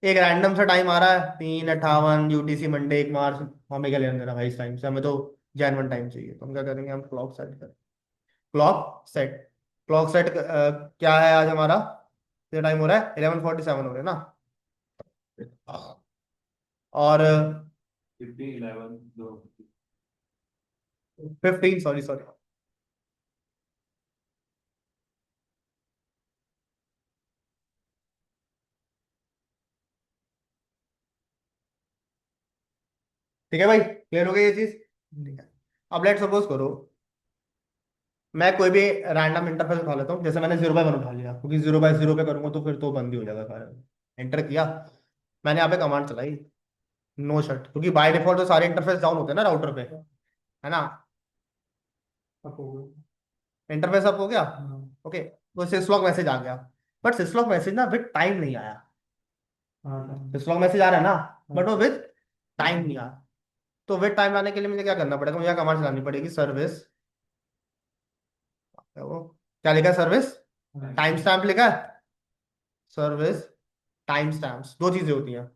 एक रैंडम सा टाइम आ रहा है 3:58 यूटीसी मंडे 1 मार्च, हमें क्या लेना देना भाई इस टाइम से, हमें तो जैन टाइम चाहिए। तो हम क्या करेंगे, हम क्लॉक सेट करें, क्लॉक सेट। क्लॉक सेट क्या है आज हमारा, ये टाइम हो रहा है 11:47 हो रहा है ना। और 15, सॉरी सॉरी। ठीक है भाई, क्लियर हो गई ये चीज। ठीक है। अब लेट सपोज करो, मैं कोई भी रैंडम इंटरफेस उठा लेता हूँ, जैसे मैंने 0/1 उठा लिया, क्योंकि 0/0 पे करूंगा तो फिर तो बंद ही हो जाएगा सारा। एंटर किया, मैंने यहाँ पे कमांड चलाई, नो शट, क्योंकि बाय डिफॉल्ट तो सारे इंटरफेस डाउन होते हैं ना राउटर पे, है ना। अब हो गया। इंटरफेस अप हो गया। हाँ। ओके। तो सिसलॉग मैसेज आ गया, बट सिसलॉग मैसेज ना विद टाइम नहीं आया। हाँ। सिसलॉग मैसेज आ रहा है ना, बट वो विद टाइम नहीं आ रहा। तो विद टाइम आने के लिए मुझे क्या करना पड़ेगा, मुझे कमांड चलानी पड़ेगी, सर्विस, वो क्या लिखा है, सर्विस टाइम स्टैम्प लिखा है, सर्विस टाइम स्टैम्प, दो चीजें होती हैं।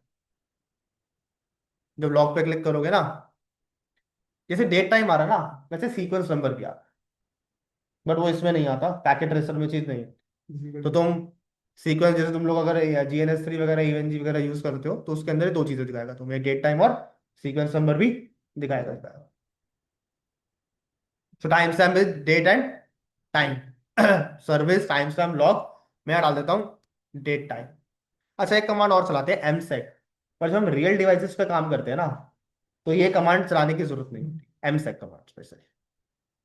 जब लॉग पे क्लिक करोगे ना, जैसे डेट टाइम आ रहा है ना, वैसे सीक्वेंस नंबर भी आ रहा है, बट वो इसमें नहीं आता, पैकेट रेसर में चीज नहीं है। तो तुम सीक्वेंस, जैसे तुम लोग अगर GNS3 वगैरह इवेंजी वगैरह यूज करते हो, तो उसके अंदर दो चीजें दिखाएगा तुम्हें, डेट टाइम और सीक्वेंस नंबर भी दिखाएगा। So time stamp is date and time, service time stamp log. मैं यहाँ डाल देता हूँ डेट टाइम। अच्छा, एक कमांड और चलाते हैं, एम सेट। पर जब हम रियल डिवाइसेस पे काम करते हैं ना, तो ये कमांड चलाने की जरूरत नहीं होती, एम सेट कमांड स्पेशली।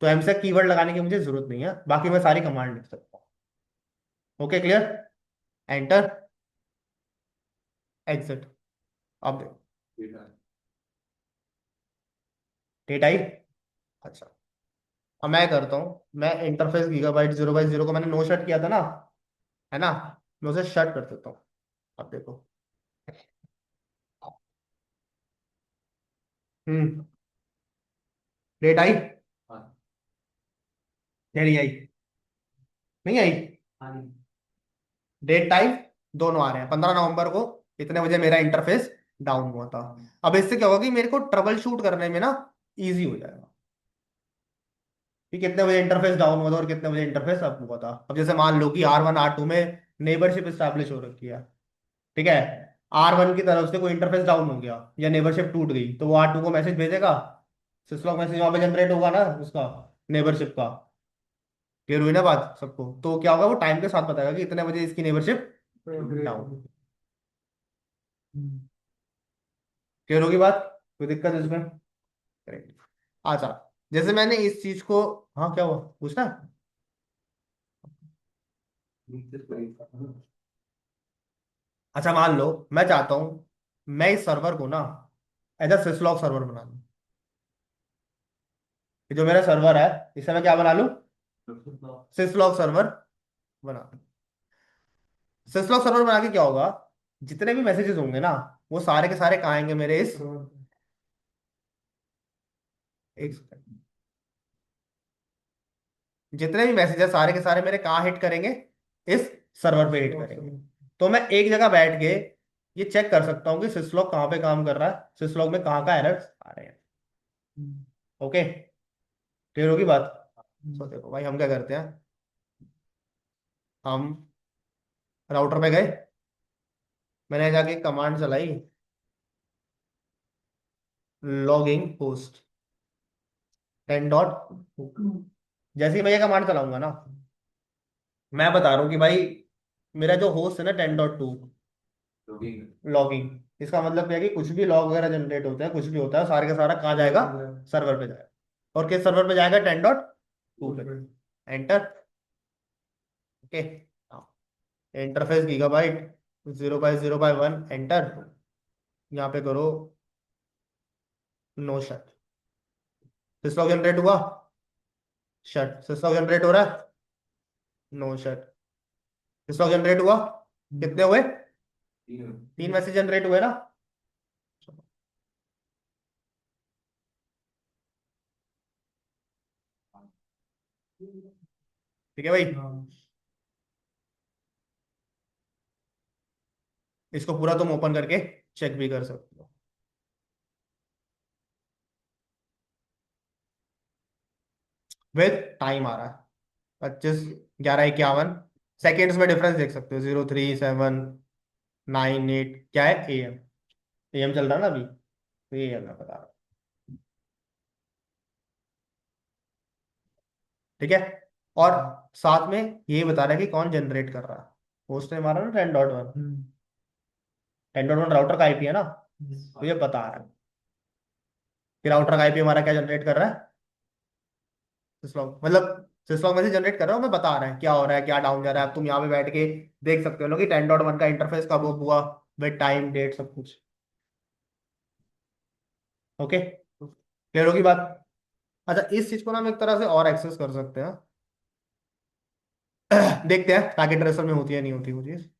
तो एम सेट कीवर्ड लगाने की मुझे जरूरत नहीं है, बाकी मैं सारी कमांड लिख सकता हूँ। Okay clear. Enter, exit. अब देखो डेट आई। अच्छा, अब मैं करता हूँ, मैं इंटरफेस गीगाबाइट 0/0 को मैंने नो शट किया था ना, है ना। मैं उसे शट कर देता हूँ। अब देखो। हम्म। डेट आई? नहीं आई। नहीं आई। डेट टाइम दोनों आ रहे हैं। 15 नवंबर को इतने बजे मेरा इंटरफेस डाउन हुआ था। अब इससे क्या होगा कि मेरे को ट्रबल शूट करने में ना इजी हो जाएगा कि कितने बजे इंटरफेस डाउन हुआ था और कितने बजे इंटरफेस अप हुआ था। अब जैसे मान लो कि R1 R2 में नेबरशिप स्टैब्लिश हो रखी है, ठीक है। R1 की तरफ से कोई इंटरफेस डाउन हो गया या नेबरशिप टूट गई तो वो R2 को मैसेज भेजेगा। सिस्लॉग मैसेज वहां पे जनरेट होगा ना उसका, नेबरशिप का। क्लियर हुई ना बात सबको? तो क्या होगा, वो टाइम के साथ बताएगा कि इतने बजे इसकी नेबरशिप तो ग्रेट। डाउन। क्लियर होगी बात? कोई दिक्कत है इसमें? करेक्ट। अच्छा, जैसे मैंने इस चीज को, हाँ क्या हुआ पूछना? अच्छा मान लो मैं चाहता हूं मैं इस सर्वर को ना एज अ सिसलॉग सर्वर बना लूं। ये जो मेरा सर्वर है इसे मैं क्या बना लूं? सिसलॉग सर्वर बना लूं। सिसलॉग सर्वर बना के क्या होगा, जितने भी मैसेजेस होंगे ना वो सारे के सारे कहाँ आएंगे मेरे इस, एक सेकंड, जितने भी मैसेज है सारे के सारे मेरे कहाँ हिट करेंगे, इस सर्वर पे हिट करेंगे। तो मैं एक जगह बैठ के ये चेक कर सकता हूँ कि सिसलॉग कहाँ पे काम कर रहा है, सिसलॉग में कहाँ का एरर्स आ रहे हैं। ओके, क्लियर होगी बात? तो देखो भाई हम क्या करते हैं, हम राउटर पे गए, मैंने जाके कमांड चलाई, लॉगिंग पोस्ट 10 डॉट। जैसे ही मैं ये कमांड चलाऊंगा ना, मैं बता रहा हूँ कि भाई मेरा जो होस्ट है ना 10.2 लॉगिंग, इसका मतलब क्या है कि कुछ भी लॉग वगैरह जनरेट होता है, कुछ भी होता है, सारे का सारा कहाँ जाएगा, सर्वर पे जाएगा। और किस सर्वर पे जाएगा, 10.2 पे। Enter. Okay, interface gigabyte 0/0/1, enter. यहाँ पे करो नो शट। सिस्लॉग जनरेट हुआ, शट। सिस्लॉग जनरेट हो रहा है, नो शट। सिस्लॉग जनरेट हुआ, कितने हुए, 3 मैसेज जनरेट हुए ना। ठीक है भाई, इसको पूरा तुम ओपन करके चेक भी कर सकते हो। विद टाइम आ रहा है 25 11 51 सेकेंड्स में डिफरेंस देख सकते हो, 0 3 7 9 8, क्या है, AM। AM चल रहा है ना अभी, तो ये मैं बता रहा हूँ। ठीक है। और साथ में ये बता रहा है कि कौन जनरेट कर रहा है। होस्ट ने हमारा ना 10.1, 10.1 राउटर का IP है ना, तो ये बता रहा है कि राउटर का IP हमारा क्या जनरेट कर रहा है, सिस्लॉग, मतलब सिस्लॉग में से जनरेट कर रहा हूँ मैं, बता रहा है क्या हो रहा है, क्या डाउन जा रहा है। अब तुम यहाँ पे बैठ के देख सकते हो ना कि 10.1 का इंटरफेस कब हुआ, विद टाइम डेट सब कुछ। ओके, क्लियर होगी बात? अच्छा, इस चीज को ना हम एक तरह से और एक्सेस कर सकते हैं। देखते हैं ताकि ट्रेसर में होती है नहीं होती वो चीज,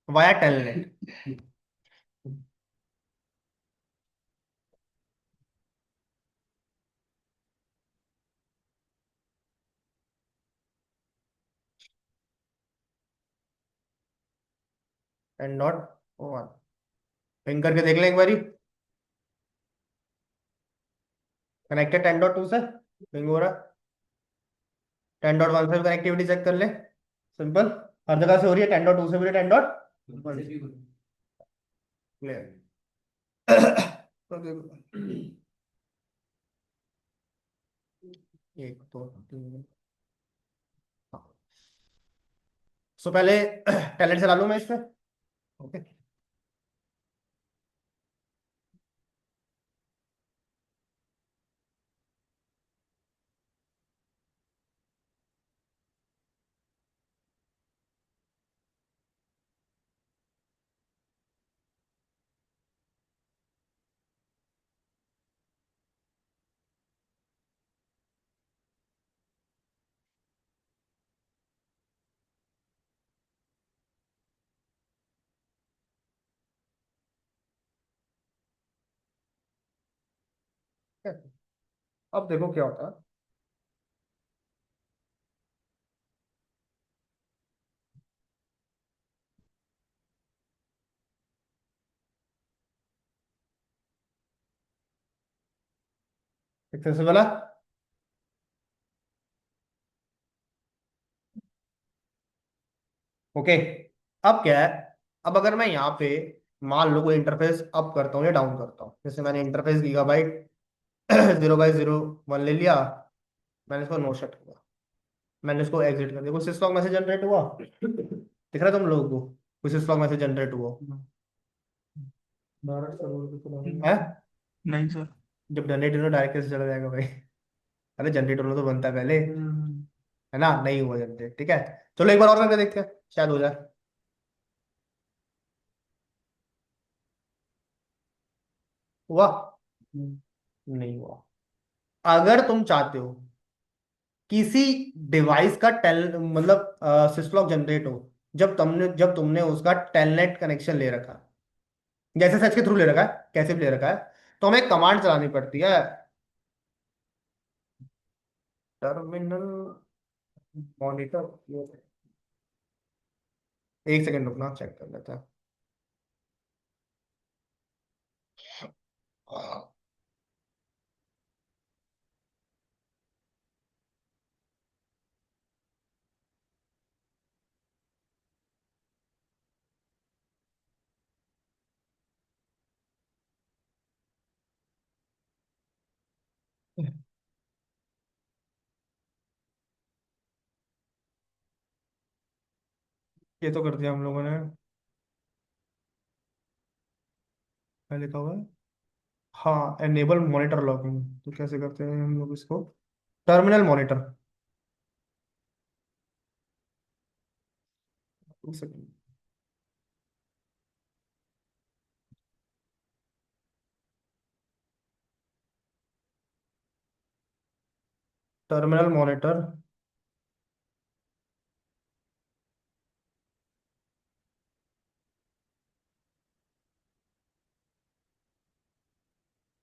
वाया टेलनेट।10.1 पिंग करके देख लें एक बारी, कनेक्टेड 10.2 से पिंग हो रहा है, 10.1 से भी कनेक्टिविटी चेक कर ले। सिंपल, हर जगह से हो रही है, 10.2 से भी, 10.1 क्लियर। तो देखो, एक दो तीन, हाँ। सो पहले टैलेंट चला लूं मैं इस पे। ओके, अब देखो क्या होता है। सक्सेसफुल है। ओके। अब क्या है, अब अगर मैं यहाँ पे मान लो कोई इंटरफेस अप करता हूँ या डाउन करता हूँ, जैसे मैंने इंटरफेस गीगाबाइट 0/01 ले लिया, मैंने इसको नो सेट किया, मैंने इसको एग्जिट कर दिया, कुछ सिस्टम मैसेज जनरेट हुआ, दिख रहा है तुम लोगों को कुछ सिस्टम मैसेज जनरेट हुआ डायरेक्ट सर्वर पे चला है? गया। नहीं सर। जब जनरेट हो डायरेक्ट कैसे चला जाएगा भाई? अरे जनरेट होना तो बनता है पहले, हम्म, है ना? नहीं हुआ जनरेट, ठीक है। चलो एक बार और करके देखते हैं, शायद हो जाए। हुआ? हम्म, नहीं हुआ। अगर तुम चाहते हो किसी डिवाइस का टेल मतलब सिस्लॉक जनरेट हो, जब तुमने उसका टेलनेट कनेक्शन ले रखा, जैसे सच के थ्रू ले रखा है, कैसे भी ले रखा है, तो हमें कमांड चलानी पड़ती है। टर्मिनल मॉनिटर, एक सेकंड रुकना, चेक कर लेते हैं। ये तो कर दिया हम लोगों ने, क्या लिखा हुआ है? हाँ, एनेबल मॉनिटर लॉगिंग, तो कैसे करते हैं हम लोग इसको? टर्मिनल मॉनिटर, एक सेकंड। टर्मिनल मॉनिटर,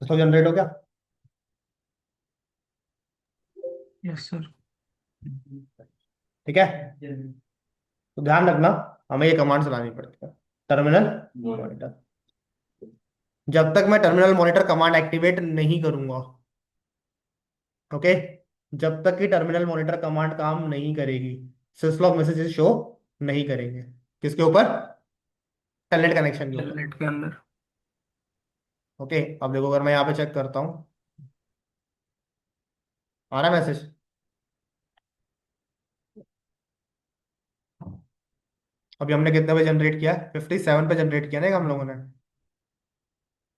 इसको जनरेट हो गया। Yes sir. ठीक है, तो ध्यान रखना, हमें ये कमांड चलानी पड़ती है, टर्मिनल मॉनिटर। जब तक मैं टर्मिनल मॉनिटर कमांड एक्टिवेट नहीं करूंगा, ओके, जब तक कि टर्मिनल मॉनिटर कमांड काम नहीं करेगी, सिस्लॉग मैसेजेस शो नहीं करेंगे। किसके ऊपर? टेलनेट कनेक्शन के ऊपर। टेलनेट के अंदर। ओके, अब देखो, अगर मैं यहाँ पे चेक करता हूँ, आ रहा मैसेज? अभी हमने कितने पे जनरेट किया? 57 पे जनरेट किया ना एक हम लोगों ने,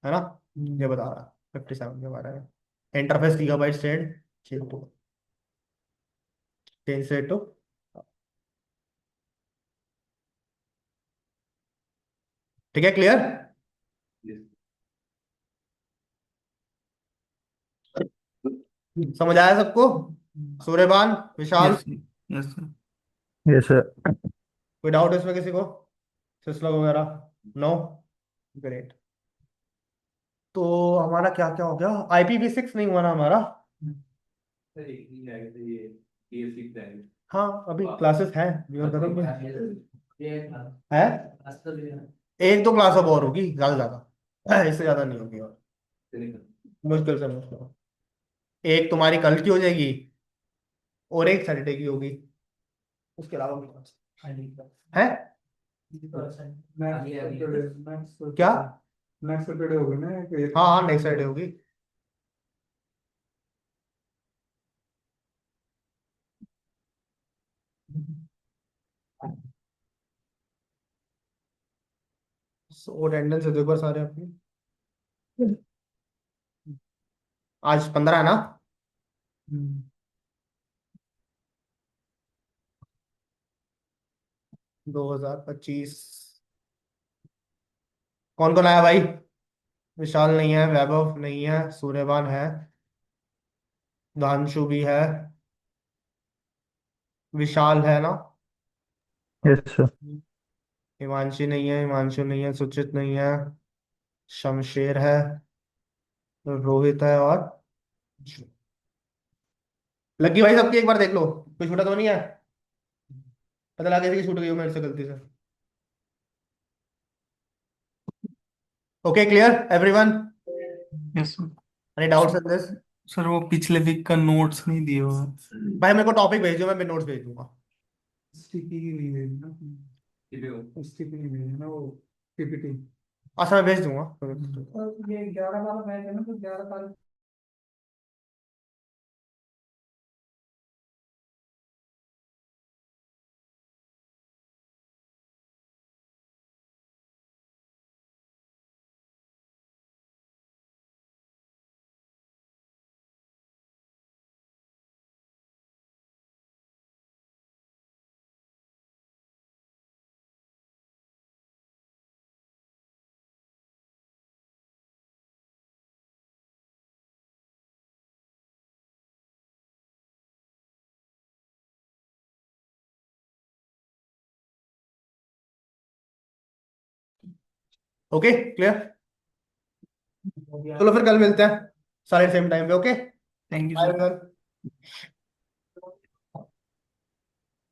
है ना? ये बता रहा 57 के बारे में। Interface gigabyte said change to, change set to, ठीक है, क्लियर? समझ आया सबको? Suryabhan, Vishal, yes. Yes sir. Yes sir. कोई डाउट इसमें किसी को? सिस्लॉग वगैरह? नो? ग्रेट। तो हमारा क्या क्या हो गया? IPv6 नहीं हुआ ना हमारा? हाँ, अभी क्लासेस हैं, व्यूअर करेंगे, है? एक दो क्लास अब और होगी, ज्यादा ज्यादा, इससे ज्यादा नहीं होगी और, मुश्किल से मुश्किल। एक तुम्हारी कल की हो जाएगी और एक सैटरडे की होगी, उसके अलावा कोई क्लास है? क्या? नेक्स्ट सैटरडे होगी ना हाँ हाँ, नेक्स्ट सैटरडे होगी। सो अटेंडेंस है, देखो एक बार सारे अपनी, आज 15 है ना? 2025। कौन कौन आया भाई? विशाल नहीं है, वैभव नहीं है, सूर्यवान है, धांशु भी है, विशाल है ना, यस सर। हिमांशी नहीं है, हिमांशु नहीं है, सुचित नहीं है, शमशेर है, रोहित है, और लगी भाई सबकी, एक बार देख लो, कोई छूटा तो नहीं है? पता लगा किसी की छूट गई हो मेरे से गलती से। Okay, clear everyone? Yes any doubts in this? Sir, वो पिछले वीक का नोट्स नहीं दिए हुआ। भाई मेरे को टॉपिक भेज दो, मैं नोट्स भेज दूंगा। स्टिकी नहीं भेजना, स्टिकी नहीं भेजना वो पीपीटी। अच्छा, मैं भेज दूंगा। ये 11 वाला मैच है ना, तो 11 तारीख ओके, क्लियर? हो गया। चलो फिर कल मिलते हैं सारे सेम टाइम पे। Okay, thank you bye sir. Everyone.